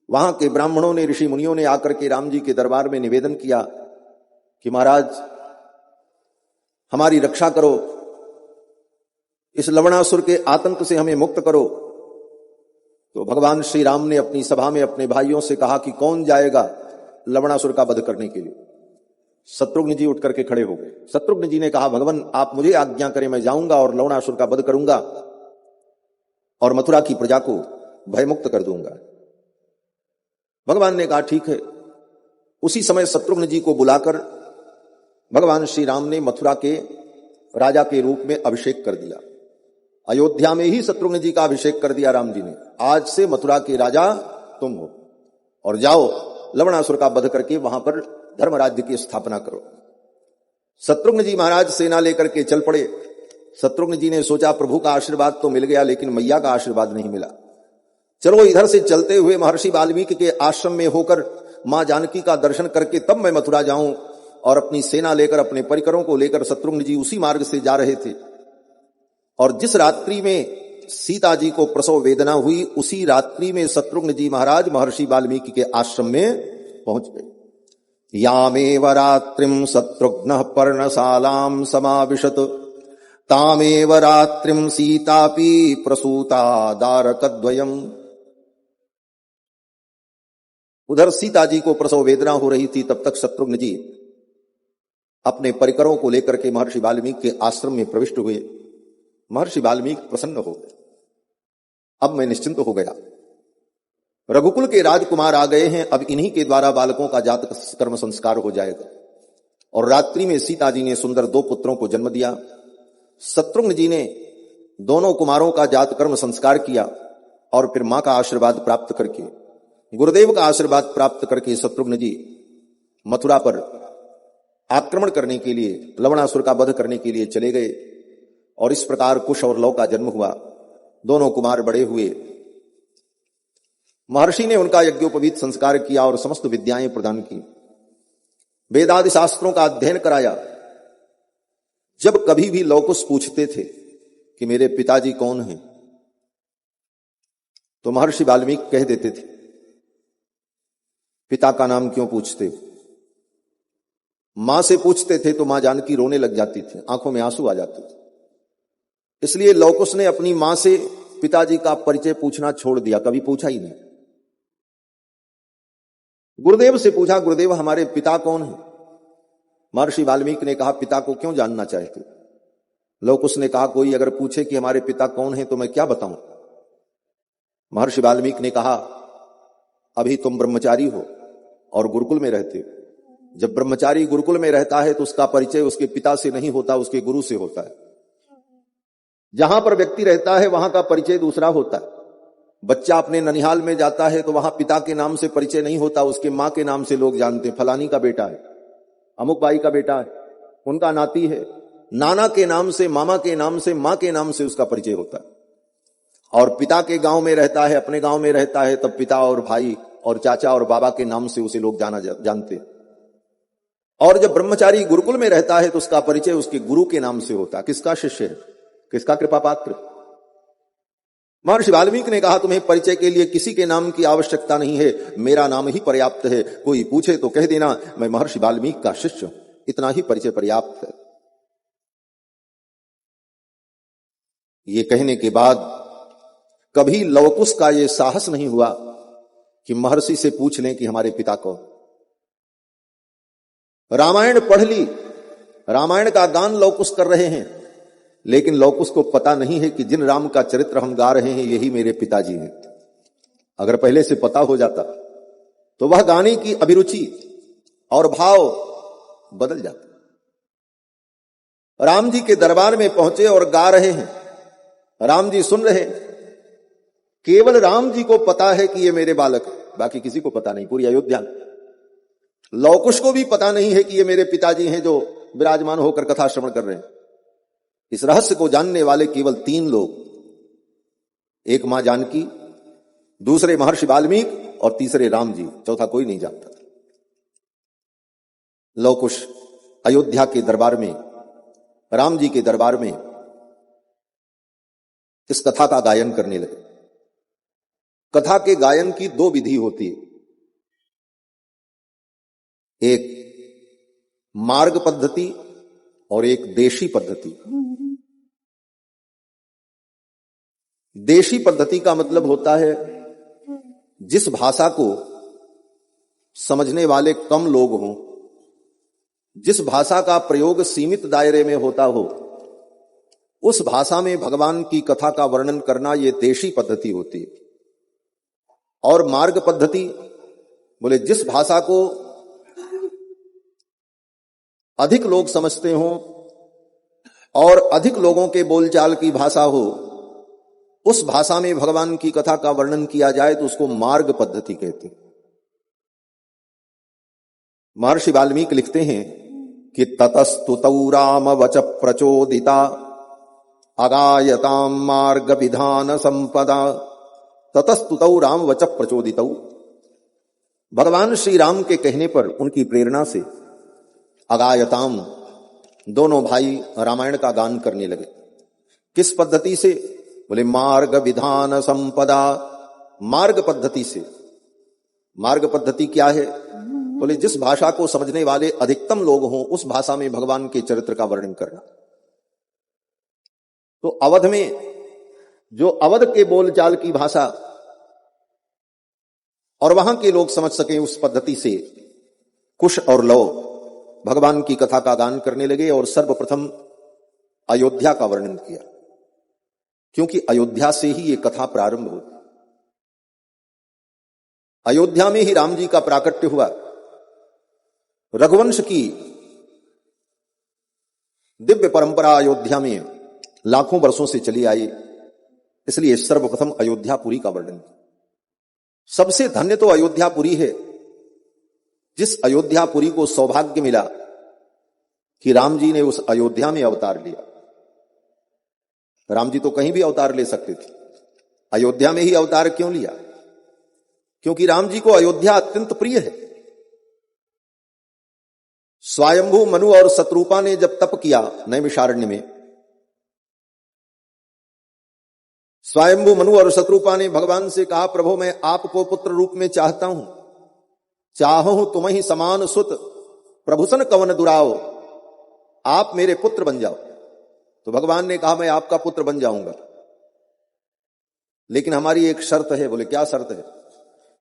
वहां के ब्राह्मणों ने, ऋषि मुनियों ने आकर के राम जी के दरबार में निवेदन किया कि महाराज हमारी रक्षा करो, इस लवणासुर के आतंक से हमें मुक्त करो। तो भगवान श्री राम ने अपनी सभा में अपने भाइयों से कहा कि कौन जाएगा लवणासुर का वध करने के लिए? शत्रुघ्न जी उठ करके खड़े हो गए। शत्रुघ्न जी ने कहा, भगवान आप मुझे आज्ञा करें, मैं जाऊंगा और लवणासुर का वध करूंगा और मथुरा की प्रजा को भयमुक्त कर दूंगा। भगवान ने कहा ठीक है। उसी समय शत्रुघ्न जी को बुलाकर भगवान श्री राम ने मथुरा के राजा के रूप में अभिषेक कर दिया। अयोध्या में ही शत्रुघ्न जी का अभिषेक कर दिया राम जी ने। आज से मथुरा के राजा तुम हो और जाओ लवणासुर का वध करके वहां पर धर्म राज्य की स्थापना करो। शत्रुघ्न जी महाराज सेना लेकर के चल पड़े। शत्रुघ्न जी ने सोचा प्रभु का आशीर्वाद तो मिल गया, लेकिन मैया का आशीर्वाद नहीं मिला। चलो इधर से चलते हुए महर्षि वाल्मीकि के आश्रम में होकर मां जानकी का दर्शन करके तब मैं मथुरा जाऊं। और अपनी सेना लेकर, अपने परिकरों को लेकर शत्रुघ्न जी उसी मार्ग से जा रहे थे। और जिस रात्रि में सीता जी को प्रसव वेदना हुई, उसी रात्रि में शत्रुघ्न जी महाराज महर्षि वाल्मीकि के आश्रम में पहुंच गए। यामेव रात्रिम शत्रुघ्न पर्णशालाम समाविशत तामेव रात्रिम सीतापि प्रसूता दारकद्वयम्। उधर सीता जी को प्रसव वेदना हो रही थी, तब तक शत्रुघ्न जी अपने परिकरों को लेकर के महर्षि वाल्मीकि के आश्रम में प्रविष्ट हुए। महर्षि वाल्मीकि प्रसन्न हो गए। अब मैं निश्चिंत हो गया, रघुकुल के राजकुमार आ गए हैं, अब इन्हीं के द्वारा बालकों का जात कर्म संस्कार हो जाएगा। और रात्रि में सीता जी ने सुंदर 2 पुत्रों को जन्म दिया। शत्रुघ्न जी ने दोनों कुमारों का जात कर्म संस्कार किया और फिर मां का आशीर्वाद प्राप्त करके, गुरुदेव का आशीर्वाद प्राप्त करके शत्रुघ्न जी मथुरा पर आक्रमण करने के लिए, लवणासुर का वध करने के लिए चले गए। और इस प्रकार कुश और लव का जन्म हुआ। दोनों कुमार बड़े हुए। महर्षि ने उनका यज्ञोपवीत संस्कार किया और समस्त विद्याएं प्रदान की, वेदादि शास्त्रों का अध्ययन कराया। जब कभी भी लवकुश पूछते थे कि मेरे पिताजी कौन हैं, तो महर्षि वाल्मीकि कह देते थे, पिता का नाम क्यों पूछते हो? मां से पूछते थे तो मां जानकी रोने लग जाती थी, आंखों में आंसू आ जाते थे। इसलिए लवकुश ने अपनी मां से पिताजी का परिचय पूछना छोड़ दिया, कभी पूछा ही नहीं। गुरुदेव से पूछा, गुरुदेव हमारे पिता कौन है? महर्षि वाल्मीकि ने कहा, पिता को क्यों जानना चाहते? लवकुश ने कहा, कोई अगर पूछे कि हमारे पिता कौन है तो मैं क्या बताऊं? महर्षि वाल्मीकि ने कहा, अभी तुम ब्रह्मचारी हो और गुरुकुल में रहते हो। जब ब्रह्मचारी गुरुकुल में रहता है तो उसका परिचय उसके पिता से नहीं होता, उसके गुरु से होता है। जहां पर व्यक्ति रहता है वहां का परिचय दूसरा होता है। बच्चा अपने ननिहाल में जाता है तो वहां पिता के नाम से परिचय नहीं होता, उसके मां के नाम से लोग जानते हैं, फलानी का बेटा है, अमुक बाई का बेटा है, उनका नाती है। नाना के नाम से, मामा के नाम से, मां के नाम से उसका परिचय होता है। और पिता के गांव में रहता है, अपने गांव में रहता है, तब पिता और भाई और चाचा और बाबा के नाम से उसे लोग जानते हैं। और जब ब्रह्मचारी गुरुकुल में रहता है तो उसका परिचय उसके गुरु के नाम से होता है। किसका शिष्य है, किसका कृपा पात्र? महर्षि वाल्मीकि ने कहा, तुम्हें परिचय के लिए किसी के नाम की आवश्यकता नहीं है, मेरा नाम ही पर्याप्त है। कोई पूछे तो कह देना मैं महर्षि वाल्मीकि का शिष्य हूं, इतना ही परिचय पर्याप्त है। ये कहने के बाद कभी लवकुश का ये साहस नहीं हुआ कि महर्षि से पूछ लें कि हमारे पिता कौन। रामायण पढ़ ली, रामायण का गान लवकुश कर रहे हैं, लेकिन लवकुश को पता नहीं है कि जिन राम का चरित्र हम गा रहे हैं यही मेरे पिताजी हैं। अगर पहले से पता हो जाता तो वह गाने की अभिरुचि और भाव बदल जाता। राम जी के दरबार में पहुंचे और गा रहे हैं। राम जी सुन रहे, केवल राम जी को पता है कि ये मेरे बालक है, बाकी किसी को पता नहीं, पूरी अयोध्या। लवकुश को भी पता नहीं है कि ये मेरे पिताजी हैं जो विराजमान होकर कथा श्रवण कर रहे हैं। इस रहस्य को जानने वाले केवल 3 लोग, एक मां जानकी, दूसरे महर्षि वाल्मीकि और तीसरे राम जी, चौथा कोई नहीं जानता था। लवकुश अयोध्या के दरबार में, राम जी के दरबार में इस कथा का गायन करने लगे। कथा के गायन की 2 विधि होती है, एक मार्ग पद्धति और एक देशी पद्धति। देशी पद्धति का मतलब होता है जिस भाषा को समझने वाले कम लोग हों, जिस भाषा का प्रयोग सीमित दायरे में होता हो, उस भाषा में भगवान की कथा का वर्णन करना यह देशी पद्धति होती है। और मार्ग पद्धति बोले जिस भाषा को अधिक लोग समझते हों और अधिक लोगों के बोलचाल की भाषा हो, उस भाषा में भगवान की कथा का वर्णन किया जाए तो उसको मार्ग पद्धति कहते हैं। महर्षि वाल्मीकि लिखते हैं कि ततस्तुतौ राम वच प्रचोदिता अगायताम मार्ग विधान संपदा। ततस्तुतौ राम वच प्रचोदितौ, भगवान श्री राम के कहने पर, उनकी प्रेरणा से, अगायताम, दोनों भाई रामायण का गान करने लगे। किस पद्धति से? बोले मार्ग विधान संपदा, मार्ग पद्धति से। मार्ग पद्धति क्या है? बोले जिस भाषा को समझने वाले अधिकतम लोग हों, उस भाषा में भगवान के चरित्र का वर्णन करना। तो अवध में जो अवध के बोलचाल की भाषा और वहां के लोग समझ सकें, उस पद्धति से कुश और लव भगवान की कथा का गान करने लगे और सर्वप्रथम अयोध्या का वर्णन किया, क्योंकि अयोध्या से ही ये कथा प्रारंभ हुई। अयोध्या में ही राम जी का प्राकट्य हुआ। रघुवंश की दिव्य परंपरा अयोध्या में लाखों वर्षों से चली आई, इसलिए सर्वप्रथम अयोध्यापुरी का वर्णन। सबसे धन्य तो अयोध्यापुरी है, जिस अयोध्यापुरी को सौभाग्य मिला कि राम जी ने उस अयोध्या में अवतार लिया। राम जी तो कहीं भी अवतार ले सकते थे, अयोध्या में ही अवतार क्यों लिया? क्योंकि राम जी को अयोध्या अत्यंत प्रिय है। स्वयंभू मनु और शत्रुपा ने जब तप किया नैमिषारण्य में, स्वयंभू मनु और शत्रुपा ने भगवान से कहा, प्रभु मैं आपको पुत्र रूप में चाहता हूं, चाहूं तुम ही समान सुत, प्रभुसन कवन दुराओ, आप मेरे पुत्र बन जाओ। तो भगवान ने कहा मैं आपका पुत्र बन जाऊंगा, लेकिन हमारी एक शर्त है। बोले क्या शर्त है?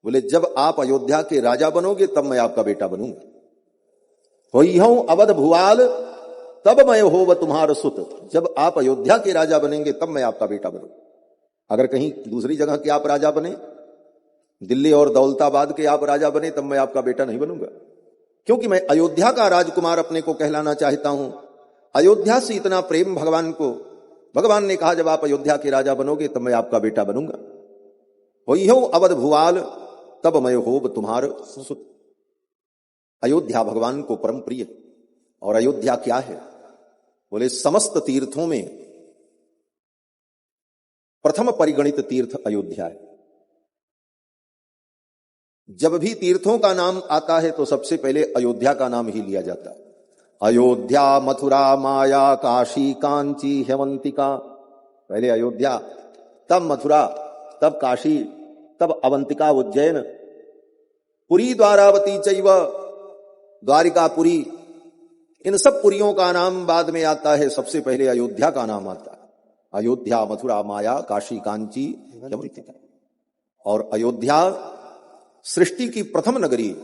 बोले जब आप अयोध्या के राजा बनोगे तब मैं आपका बेटा बनूंगा। होई हूं अवध भुआल तब मैं होव तुम्हार सुत, जब आप अयोध्या के राजा बनेंगे तब मैं आपका बेटा बनूंगा। अगर कहीं दूसरी जगह के आप राजा बने, दिल्ली और दौलताबाद के आप राजा बने, तब मैं आपका बेटा नहीं बनूंगा, क्योंकि मैं अयोध्या का राजकुमार अपने को कहलाना चाहता हूं। अयोध्या से इतना प्रेम भगवान को, भगवान ने कहा जब आप अयोध्या के राजा बनोगे तब मैं आपका बेटा बनूंगा। होई हूं अवध भुआल तब मैं होव तुम्हार सुत। अयोध्या भगवान को परम प्रिय। और अयोध्या क्या है? बोले समस्त तीर्थों में प्रथम परिगणित तीर्थ अयोध्या है। जब भी तीर्थों का नाम आता है तो सबसे पहले अयोध्या का नाम ही लिया जाता है। अयोध्या मथुरा माया काशी कांची हेमंतिका। पहले अयोध्या, तब मथुरा, तब काशी, तब अवंतिका उज्जैन, पुरी द्वारावती चैव द्वारिकापुरी। इन सब पुरियों का नाम बाद में आता है, सबसे पहले अयोध्या का नाम आता है। अयोध्या मथुरा माया काशी कांची हेमंतिका। और अयोध्या सृष्टि की प्रथम नगरी,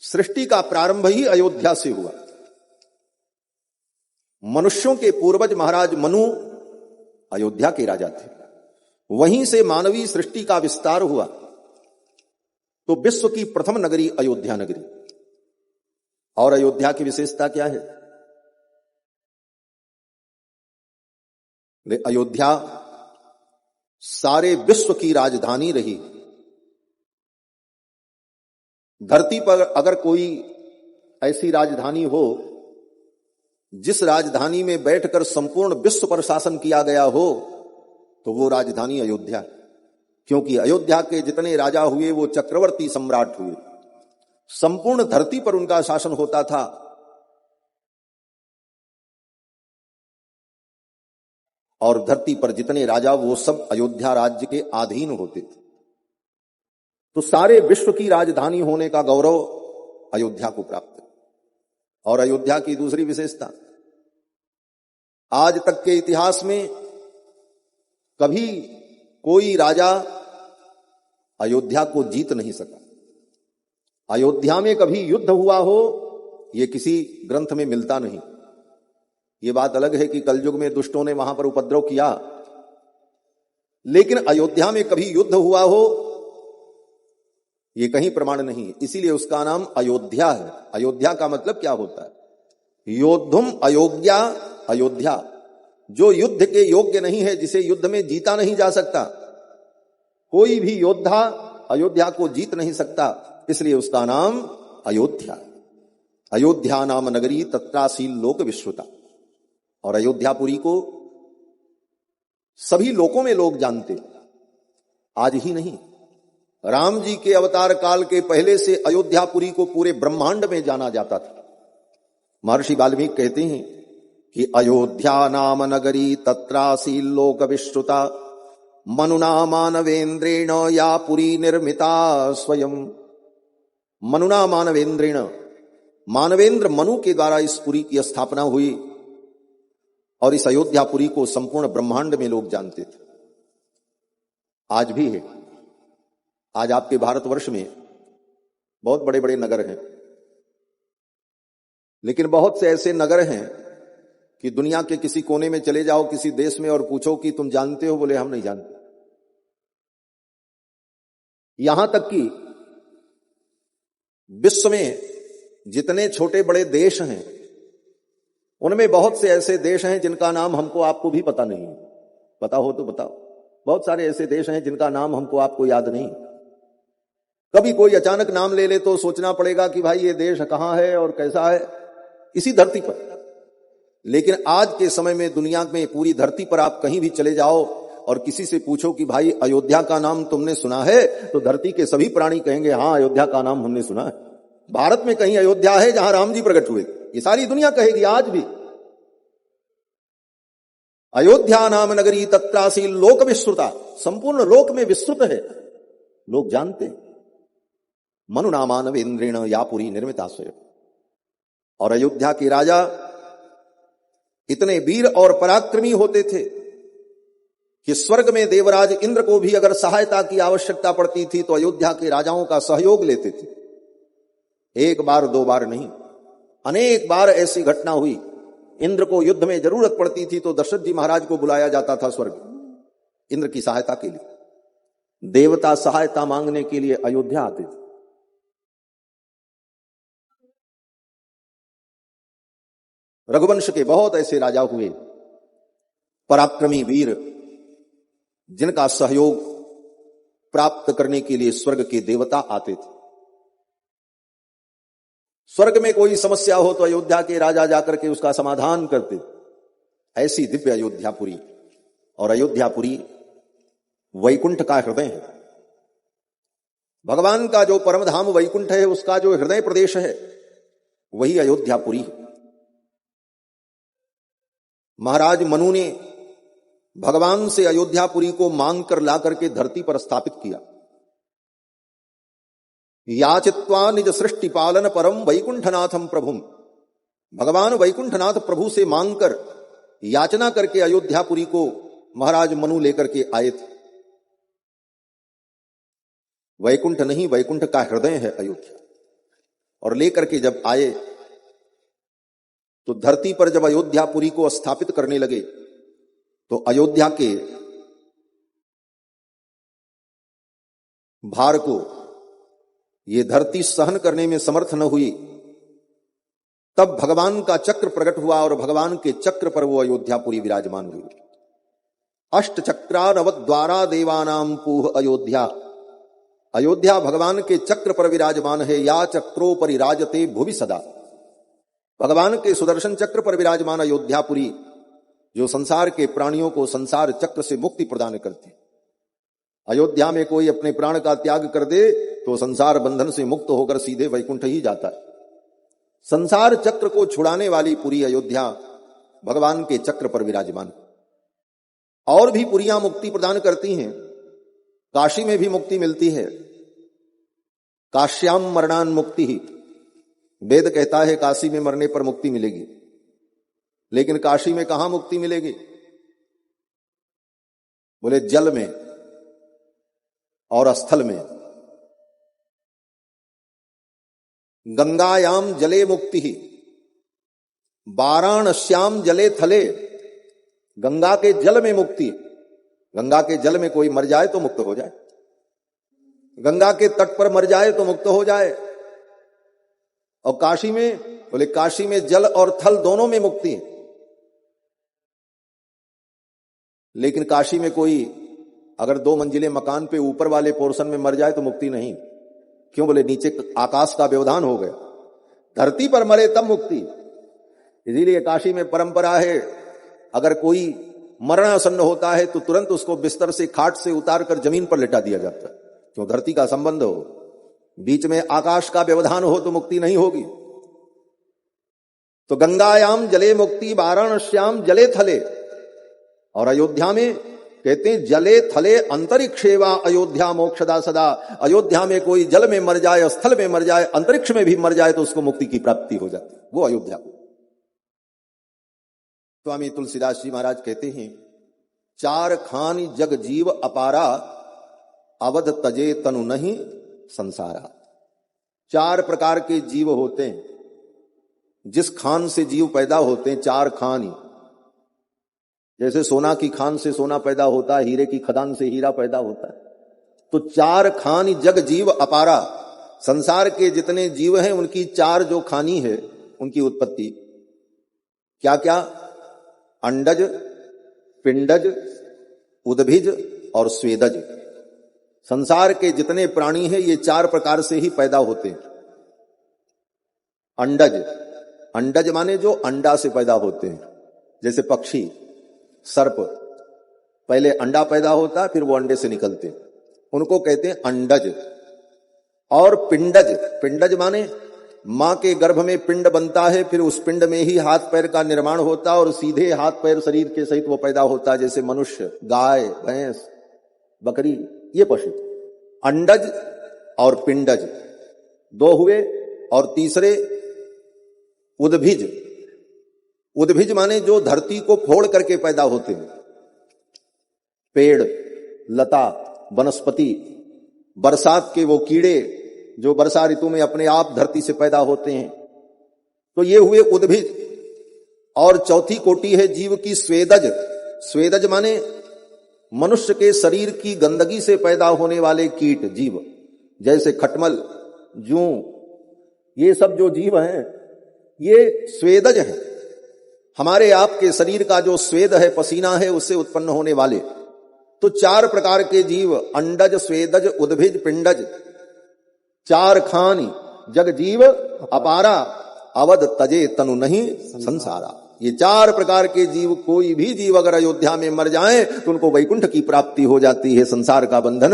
सृष्टि का प्रारंभ ही अयोध्या से हुआ। मनुष्यों के पूर्वज महाराज मनु अयोध्या के राजा थे, वहीं से मानवीय सृष्टि का विस्तार हुआ। तो विश्व की प्रथम नगरी अयोध्या नगरी। और अयोध्या की विशेषता क्या है? अयोध्या सारे विश्व की राजधानी रही। धरती पर अगर कोई ऐसी राजधानी हो जिस राजधानी में बैठकर संपूर्ण विश्व पर शासन किया गया हो, तो वो राजधानी अयोध्या। क्योंकि अयोध्या के जितने राजा हुए वो चक्रवर्ती सम्राट हुए, संपूर्ण धरती पर उनका शासन होता था। और धरती पर जितने राजा वो सब अयोध्या राज्य के अधीन होते थे। तो सारे विश्व की राजधानी होने का गौरव अयोध्या को प्राप्त है। और अयोध्या की दूसरी विशेषता, आज तक के इतिहास में कभी कोई राजा अयोध्या को जीत नहीं सका। अयोध्या में कभी युद्ध हुआ हो यह किसी ग्रंथ में मिलता नहीं। ये बात अलग है कि कलयुग में दुष्टों ने वहां पर उपद्रव किया, लेकिन अयोध्या में कभी युद्ध हुआ हो ये कहीं प्रमाण नहीं। इसीलिए उसका नाम अयोध्या है। अयोध्या का मतलब क्या होता है? योद्धुम अयोग्या अयोध्या, जो युद्ध के योग्य नहीं है, जिसे युद्ध में जीता नहीं जा सकता, कोई भी योद्धा अयोध्या को जीत नहीं सकता, इसलिए उसका नाम अयोध्या। अयोध्या नाम नगरी तत्रासील लोक विश्रुता। और अयोध्यापुरी को सभी लोकों में लोग जानते, आज ही नहीं, राम जी के अवतार काल के पहले से अयोध्यापुरी को पूरे ब्रह्मांड में जाना जाता था। महर्षि वाल्मीकि कहते हैं कि अयोध्या नाम नगरी तत्रासील लोक विश्रुता मनुना मानवेंद्रेण या पुरी निर्मिता स्वयं। मनुना मानवेंद्रेण, मानवेंद्र मनु के द्वारा इस पुरी की स्थापना हुई और इस अयोध्यापुरी को संपूर्ण ब्रह्मांड में लोग जानते थे। आज भी है। आज आपके भारतवर्ष में बहुत बड़े बड़े नगर हैं, लेकिन बहुत से ऐसे नगर हैं कि दुनिया के किसी कोने में चले जाओ किसी देश में और पूछो कि तुम जानते हो, बोले हम नहीं जानते। यहां तक कि विश्व में जितने छोटे बड़े देश हैं उनमें बहुत से ऐसे देश हैं जिनका नाम हमको आपको भी पता नहीं। पता हो तो बताओ। बहुत सारे ऐसे देश हैं जिनका नाम हमको आपको याद नहीं। कभी कोई अचानक नाम ले ले तो सोचना पड़ेगा कि भाई ये देश कहां है और कैसा है, इसी धरती पर। लेकिन आज के समय में दुनिया में पूरी धरती पर आप कहीं भी चले जाओ और किसी से पूछो कि भाई अयोध्या का नाम तुमने सुना है, तो धरती के सभी प्राणी कहेंगे हाँ अयोध्या का नाम हमने सुना है। भारत में कहीं अयोध्या है जहां राम जी प्रकट हुए, ये सारी दुनिया कहेगी आज भी। अयोध्या नाम नगरी तत्रासील लोक विश्रुता, संपूर्ण लोक में विस्तृत है, लोग जानते हैं। मनुना मानवेंद्रेण या पुरी निर्मिता स्वयं। और अयोध्या के राजा इतने वीर और पराक्रमी होते थे कि स्वर्ग में देवराज इंद्र को भी अगर सहायता की आवश्यकता पड़ती थी तो अयोध्या के राजाओं का सहयोग लेते थे। एक बार दो बार नहीं, अनेक बार ऐसी घटना हुई। इंद्र को युद्ध में जरूरत पड़ती थी तो दशरथ जी महाराज को बुलाया जाता था स्वर्ग इंद्र की सहायता के लिए। देवता सहायता मांगने के लिए अयोध्या आते थे। रघुवंश के बहुत ऐसे राजा हुए, पराक्रमी वीर, जिनका सहयोग प्राप्त करने के लिए स्वर्ग के देवता आते थे। स्वर्ग में कोई समस्या हो तो अयोध्या के राजा जाकर के उसका समाधान करते। ऐसी दिव्य अयोध्यापुरी। और अयोध्यापुरी वैकुंठ का हृदय है। भगवान का जो परम धाम वैकुंठ है उसका जो हृदय प्रदेश है वही अयोध्यापुरी है। महाराज मनु ने भगवान से अयोध्यापुरी को मांग कर ला करके धरती पर स्थापित किया। याचित्वा निज सृष्टि पालन परम वैकुंठनाथम प्रभुम। भगवान वैकुंठनाथ प्रभु से मांगकर याचना करके अयोध्यापुरी को महाराज मनु लेकर के आए थे। वैकुंठ नहीं, वैकुंठ का हृदय है अयोध्या। और लेकर के जब आए तो धरती पर जब अयोध्यापुरी को स्थापित करने लगे तो अयोध्या के भार को ये धरती सहन करने में समर्थ न हुई। तब भगवान का चक्र प्रकट हुआ और भगवान के चक्र पर वो अयोध्यापुरी विराजमान हुई। अष्ट चक्रा नवद्वारा देवानाम पूह अयोध्या। अयोध्या भगवान के चक्र पर विराजमान है। या चक्रो परिराजते भुवि सदा। भगवान के सुदर्शन चक्र पर विराजमान अयोध्यापुरी जो संसार के प्राणियों को संसार चक्र से मुक्ति प्रदान करते। अयोध्या में कोई अपने प्राण का त्याग कर दे तो संसार बंधन से मुक्त होकर सीधे वैकुंठ ही जाता है। संसार चक्र को छुड़ाने वाली पुरी अयोध्या भगवान के चक्र पर विराजमान। और भी पुरियां मुक्ति प्रदान करती हैं। काशी में भी मुक्ति मिलती है। काश्याम मरणान मुक्ति ही, वेद कहता है काशी में मरने पर मुक्ति मिलेगी। लेकिन काशी में कहां मुक्ति मिलेगी? बोले जल में और स्थल में। गंगायाम जले मुक्ति ही, वाराणस्याम जले थले। गंगा के जल में मुक्ति। गंगा के जल में कोई मर जाए तो मुक्त हो जाए। गंगा के तट पर मर जाए तो मुक्त हो जाए। और काशी में, बोले काशी में जल और थल दोनों में मुक्ति है। लेकिन काशी में कोई अगर 2 मंजिले मकान पे ऊपर वाले पोर्शन में मर जाए तो मुक्ति नहीं। क्यों? बोले नीचे आकाश का व्यवधान हो गया। धरती पर मरे तब मुक्ति। इसीलिए काशी में परंपरा है, अगर कोई मरणासन्न होता है तो तुरंत उसको बिस्तर से, खाट से उतार कर जमीन पर लिटा दिया जाता है। क्यों? धरती का संबंध हो, बीच में आकाश का व्यवधान हो तो मुक्ति नहीं होगी। तो गंगायाम जले मुक्ति, वाराणस्याम जले थले। और अयोध्या में कहते हैं जले थले अंतरिक्षेवा अयोध्या मोक्षदा सदा। अयोध्या में कोई जल में मर जाए, स्थल में मर जाए, अंतरिक्ष में भी मर जाए तो उसको मुक्ति की प्राप्ति हो जाती है। वो अयोध्या। स्वामी तुलसीदास जी महाराज कहते हैं, 4 खान जग जीव अपारा, अवध तजे तनु नहीं संसारा। 4 प्रकार के जीव होते हैं। जिस खान से जीव पैदा होते हैं, 4 खान। जैसे सोना की खान से सोना पैदा होता है, हीरे की खदान से हीरा पैदा होता है। तो 4 खान जग जीव अपारा। संसार के जितने जीव हैं उनकी 4 जो खानी है उनकी उत्पत्ति। क्या क्या? अंडज, पिंडज, उद्भिज और स्वेदज। संसार के जितने प्राणी हैं ये 4 प्रकार से ही पैदा होते हैं। अंडज, अंडज माने जो अंडा से पैदा होते हैं। जैसे पक्षी, सर्प, पहले अंडा पैदा होता है फिर वो अंडे से निकलते हैं, उनको कहते हैं अंडज। और पिंडज, पिंडज माने मां के गर्भ में पिंड बनता है, फिर उस पिंड में ही हाथ पैर का निर्माण होता है और सीधे हाथ पैर शरीर के सहित वो पैदा होता है। जैसे मनुष्य, गाय, भैंस, बकरी, ये पशु। अंडज और पिंडज 2 हुए। और तीसरे उद्भिज। उद्भिज माने जो धरती को फोड़ करके पैदा होते हैं। पेड़, लता, वनस्पति, बरसात के वो कीड़े जो वर्षा ऋतु में अपने आप धरती से पैदा होते हैं। तो ये हुए उद्भिज। और चौथी कोटि है जीव की स्वेदज। स्वेदज माने मनुष्य के शरीर की गंदगी से पैदा होने वाले कीट, जीव। जैसे खटमल, जूं, ये सब जो जीव हैं ये स्वेदज हैं। हमारे आपके शरीर का जो स्वेद है, पसीना है, उससे उत्पन्न होने वाले। तो 4 प्रकार के जीव, अंडज, स्वेदज, उद्भिज, पिंडज। 4 खानी जग जीव अपारा, अवध तजे तनु नहीं संसारा। ये 4 प्रकार के जीव, कोई भी जीव अगर अयोध्या में मर जाए तो उनको वैकुंठ की प्राप्ति हो जाती है, संसार का बंधन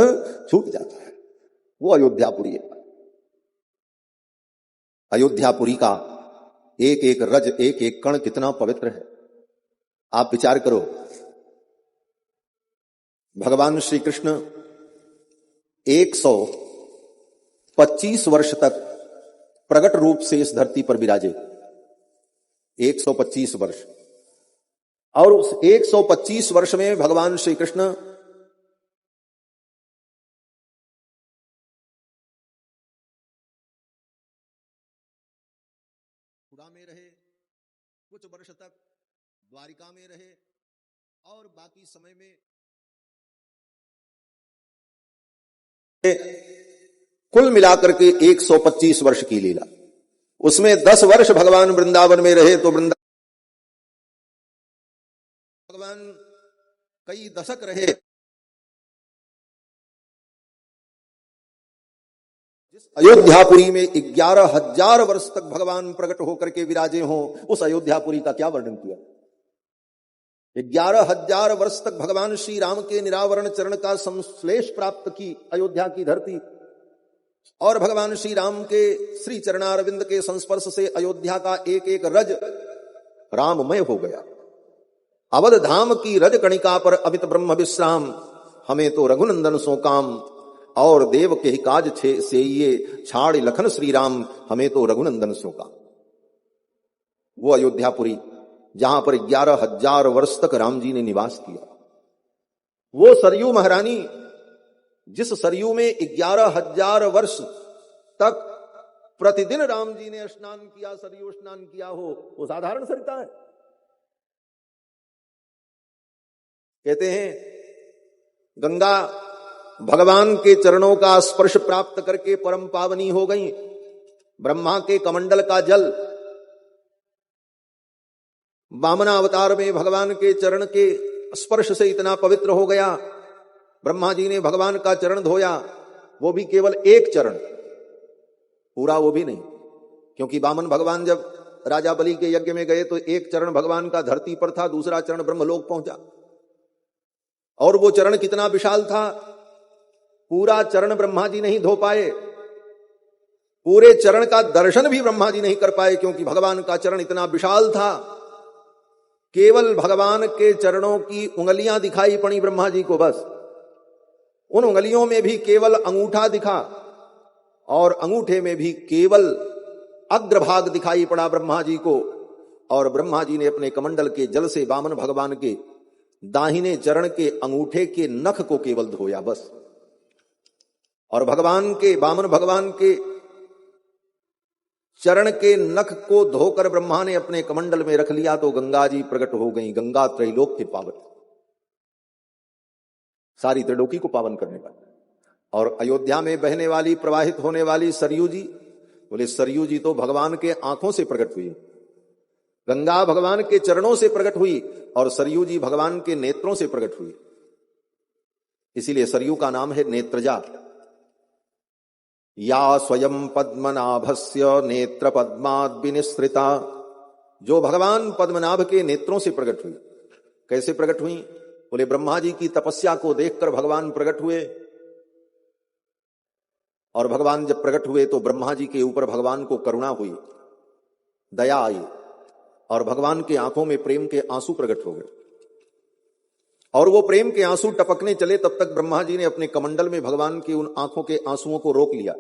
छूट जाता है। वो अयोध्यापुरी है। अयोध्यापुरी का एक एक रज, एक एक कण कितना पवित्र है। आप विचार करो, भगवान श्री कृष्ण 125 वर्ष तक प्रकट रूप से इस धरती पर विराजे। 125 वर्ष। और उस 125 वर्ष में भगवान श्री कृष्ण में रहे, कुछ वर्ष तक द्वारिका में रहे, और बाकी समय में कुल मिलाकर के 125 वर्ष की लीला। उसमें 10 वर्ष भगवान वृंदावन में रहे, तो भगवान कई दशक रहे, जिस अयोध्यापुरी में 11,000 वर्ष तक भगवान प्रकट होकर के विराजे हों, उस अयोध्यापुरी का क्या वर्णन किया। 11,000 वर्ष तक भगवान श्री राम के निरावरण चरण का संश्लेष प्राप्त की अयोध्या की धरती, और भगवान श्री राम के श्री चरणारविंद के संस्पर्श से अयोध्या का एक एक रज राममय हो गया। अवध धाम की रज कणिका पर अमित ब्रह्म विश्राम, हमें तो रघुनंदन सो काम, और देव के ही काज से ये छाड़ लखन श्री राम, हमें तो रघुनंदन सो काम। वो अयोध्यापुरी जहां पर 11,000 वर्ष तक राम जी ने निवास किया, वो सरयू महारानी जिस सरयू में 11,000 वर्ष तक प्रतिदिन राम जी ने स्नान किया, सरयू स्नान किया हो, वो साधारण सरिता है। कहते हैं गंगा भगवान के चरणों का स्पर्श प्राप्त करके परम पावनी हो गई। ब्रह्मा के कमंडल का जल वामनावतार में भगवान के चरण के स्पर्श से इतना पवित्र हो गया। ब्रह्मा जी ने भगवान का चरण धोया, वो भी केवल एक चरण, पूरा वो भी नहीं, क्योंकि वामन भगवान जब राजा बलि के यज्ञ में गए तो एक चरण भगवान का धरती पर था, दूसरा चरण ब्रह्मलोक पहुंचा। और वो चरण कितना विशाल था, पूरा चरण ब्रह्मा जी नहीं धो पाए, पूरे चरण का दर्शन भी ब्रह्मा जी नहीं कर पाए, क्योंकि भगवान का चरण इतना विशाल था। केवल भगवान के चरणों की उंगलियां दिखाई पड़ी ब्रह्मा जी को, बस उन उंगलियों में भी केवल अंगूठा दिखा, और अंगूठे में भी केवल अग्रभाग दिखाई पड़ा ब्रह्मा जी को। और ब्रह्मा जी ने अपने कमंडल के जल से वामन भगवान के दाहिने चरण के अंगूठे के नख को केवल धोया, बस। और भगवान के वामन भगवान के चरण के नख को धोकर ब्रह्मा ने अपने कमंडल में रख लिया, तो गंगा जी प्रकट हो गई। गंगा त्रैलोक के पावन, सारी त्रिलोकी को पावन करने वाली। और अयोध्या में बहने वाली, प्रवाहित होने वाली सरयू जी, बोले सरयू जी तो भगवान के आंखों से प्रकट हुई। गंगा भगवान के चरणों से प्रकट हुई और सरयू जी भगवान के नेत्रों से प्रकट हुई। इसीलिए सरयू का नाम है नेत्रजा। या स्वयं पद्मनाभस्य नेत्र पद्माद् विनिसृता, जो भगवान पद्मनाभ के नेत्रों से प्रकट हुई। कैसे प्रकट हुई? बोले ब्रह्मा जी की तपस्या को देखकर भगवान प्रकट हुए, और भगवान जब प्रकट हुए तो ब्रह्मा जी के ऊपर भगवान को करुणा हुई, दया आई, और भगवान के आंखों में प्रेम के आंसू प्रकट हो गए। और वो प्रेम के आंसू टपकने चले, तब तक ब्रह्मा जी ने अपने कमंडल में भगवान की उन आंखों के आंसुओं को रोक लिया,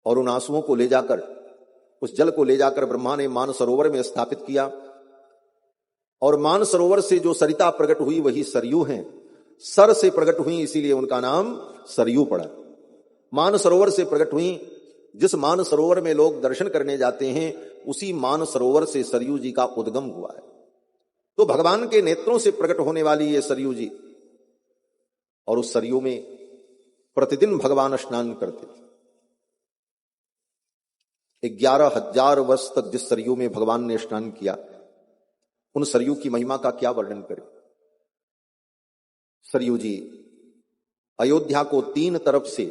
और उन आंसुओं को ले जाकर, उस जल को ले जाकर ब्रह्मा ने मानसरोवर में स्थापित किया। और मानसरोवर से जो सरिता प्रकट हुई वही सरयू हैं। सर से प्रकट हुई, इसीलिए उनका नाम सरयू पड़ा। मानसरोवर से प्रकट हुई। जिस मानसरोवर में लोग दर्शन करने जाते हैं, उसी मानसरोवर से सरयू जी का उद्गम हुआ है। तो भगवान के नेत्रों से प्रकट होने वाली ये सरयू जी, और उस सरयू में प्रतिदिन भगवान स्नान करते थे। 11,000 वर्ष तक जिस सरयू में भगवान ने स्नान किया, उन सरयू की महिमा का क्या वर्णन करें। सरयू जी अयोध्या को 3 तरफ से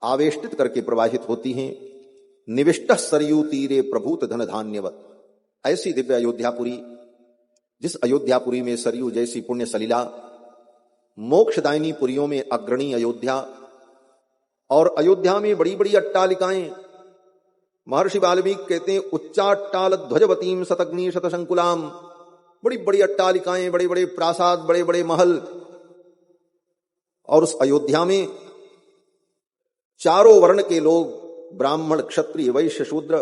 आवेष्टित करके प्रवाहित होती हैं। निविष्ट सरयू तीरे प्रभूत धन धान्यवत, ऐसी दिव्य अयोध्यापुरी, जिस अयोध्यापुरी में सरयू जैसी पुण्य सलीला, मोक्षदायिनी पुरियों में अग्रणी अयोध्या। और अयोध्या में बड़ी बड़ी अट्टालिकाएं, महर्षि वाल्मीकि कहते हैं उच्चाट्टाल ध्वजवतीम शतग्नि शतशंकुलाम, बड़ी बड़ी अट्टालिकाएं, बड़े बड़े प्रासाद, बड़े बड़े महल। और उस अयोध्या में चारों वर्ण के लोग, ब्राह्मण क्षत्रिय वैश्य शूद्र,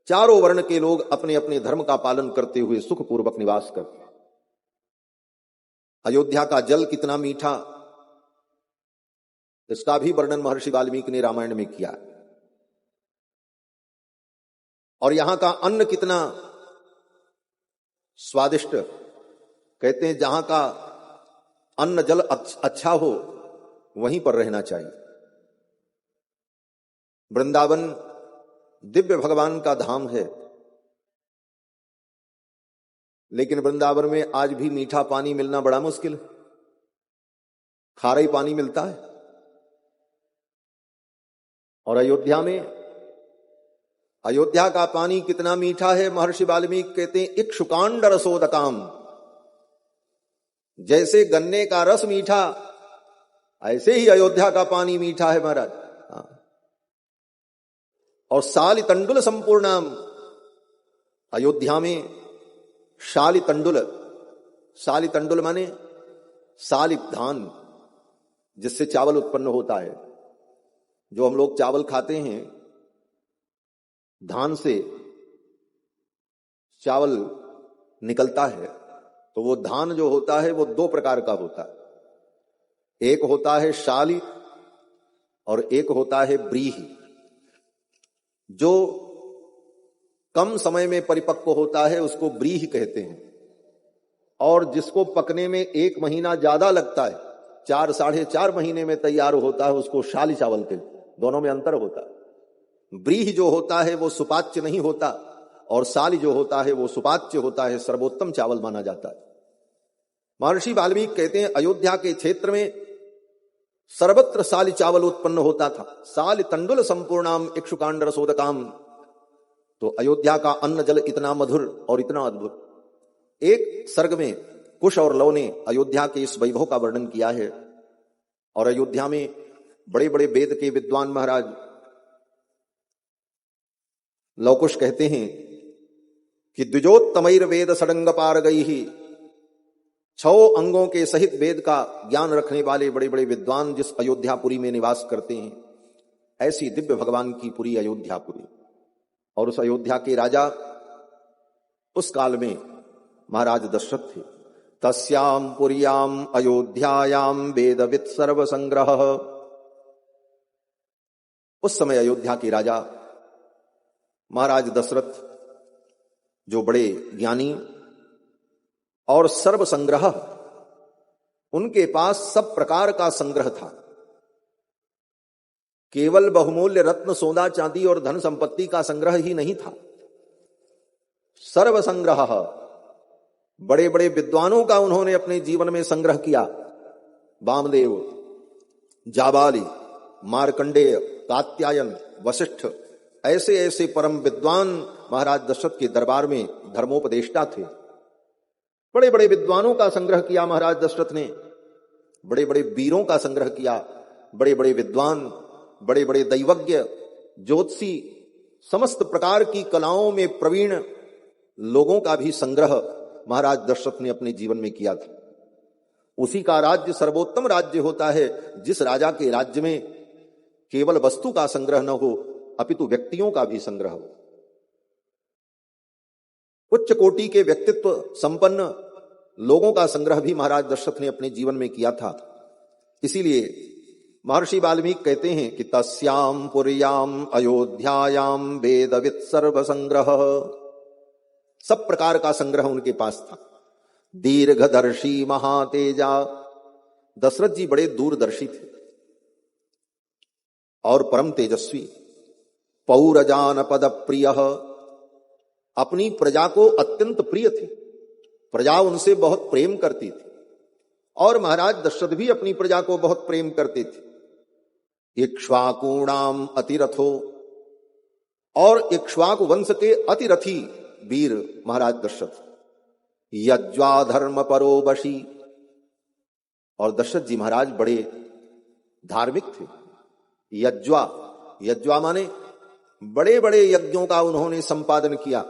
चारों वर्ण के लोग अपने अपने धर्म का पालन करते हुए सुखपूर्वक निवास करते हैं। अयोध्या का जल कितना मीठा, इसका भी वर्णन महर्षि वाल्मीकि ने रामायण में किया। और यहां का अन्न कितना स्वादिष्ट, कहते हैं जहां का अन्न जल अच्छा हो वहीं पर रहना चाहिए। वृंदावन दिव्य भगवान का धाम है। लेकिन वृंदावन में आज भी मीठा पानी मिलना बड़ा मुश्किल है, खारा ही पानी मिलता है। और अयोध्या का पानी कितना मीठा है, महर्षि वाल्मीकि कहते हैं इक्षुकांड रसोदकाम, जैसे गन्ने का रस मीठा ऐसे ही अयोध्या का पानी मीठा है महाराज। और शाली तंडुल संपूर्णाम, अयोध्या में शाली तंडुल माने शालित धान, जिससे चावल उत्पन्न होता है। जो हम लोग चावल खाते हैं, धान से चावल निकलता है, तो वो धान जो होता है वो दो प्रकार का होता है। एक होता है शाली और एक होता है ब्रीही। जो कम समय में परिपक्व होता है उसको ब्रीही कहते हैं, और जिसको पकने में 1 महीना ज्यादा लगता है, 4 साढ़े 4 महीने में तैयार होता है, उसको शाली चावल कहते हैं। दोनों में अंतर होता है। ब्रीही जो होता है वो सुपाच्य नहीं होता, और शाली जो होता है वो सुपाच्य होता है, सर्वोत्तम चावल माना जाता है। महर्षि वाल्मीकि कहते हैं अयोध्या के क्षेत्र में सर्वत्र शाली चावल उत्पन्न होता था। शाली तंडुल संपूर्णाम इक्षुकांड रसोदकाम। तो अयोध्या का अन्न जल इतना मधुर और इतना अद्भुत। एक सर्ग में कुश और लव ने अयोध्या के इस वैभव का वर्णन किया है। और अयोध्या में बड़े बड़े वेद के विद्वान महाराज लवकुश कहते हैं कि द्विजोत्तमैर वेद षडंग पार गई ही, 6 अंगों के सहित वेद का ज्ञान रखने वाले बड़े बड़े विद्वान जिस अयोध्यापुरी में निवास करते हैं, ऐसी दिव्य भगवान की पुरी अयोध्यापुरी। और उस अयोध्या के राजा उस काल में महाराज दशरथ थे। तस्याम पुर्याम अयोध्यायाम वेदवित् सर्व संग्रह। उस समय अयोध्या के राजा महाराज दशरथ, जो बड़े ज्ञानी और सर्व संग्रह, उनके पास सब प्रकार का संग्रह था। केवल बहुमूल्य रत्न सोना चांदी और धन संपत्ति का संग्रह ही नहीं था, सर्व संग्रह। बड़े बड़े विद्वानों का उन्होंने अपने जीवन में संग्रह किया। वामदेव, जाबाली, मार्कंडेय, कात्यायन, वशिष्ठ, ऐसे ऐसे परम विद्वान महाराज दशरथ के दरबार में धर्मोपदेष्टा थे। बड़े बड़े विद्वानों का संग्रह किया महाराज दशरथ ने, बड़े बड़े वीरों का संग्रह किया, बड़े बड़े विद्वान, बड़े बड़े दैवज्ञ, ज्योतिषी, समस्त प्रकार की कलाओं में प्रवीण लोगों का भी संग्रह महाराज दशरथ ने अपने जीवन में किया था। उसी का राज्य सर्वोत्तम राज्य होता है, जिस राजा के राज्य में केवल वस्तु का संग्रह न हो, अपितु व्यक्तियों का भी संग्रह हो। उच्च कोटि के व्यक्तित्व संपन्न लोगों का संग्रह भी महाराज दशरथ ने अपने जीवन में किया था। इसीलिए महर्षि वाल्मीकि कहते हैं कि तस्याम पुर्याम अयोध्यायाम वेदवित् सर्व संग्रह। सब प्रकार का संग्रह उनके पास था। दीर्घदर्शी महातेजा, दशरथ जी बड़े दूरदर्शी थे और परम तेजस्वी। पौरजान पद प्रिय, अपनी प्रजा को अत्यंत प्रिय थे, प्रजा उनसे बहुत प्रेम करती थी, और महाराज दशरथ भी अपनी प्रजा को बहुत प्रेम करते थे। इक्ष्वाकूणाम अतिरथो, और इक्ष्वाकु वंश के अतिरथी वीर महाराज दशरथ। यज्वा धर्म परो बशी, और दशरथ जी महाराज बड़े धार्मिक थे। यज्वा, यज्वा माने बड़े बड़े यज्ञों का उन्होंने संपादन किया।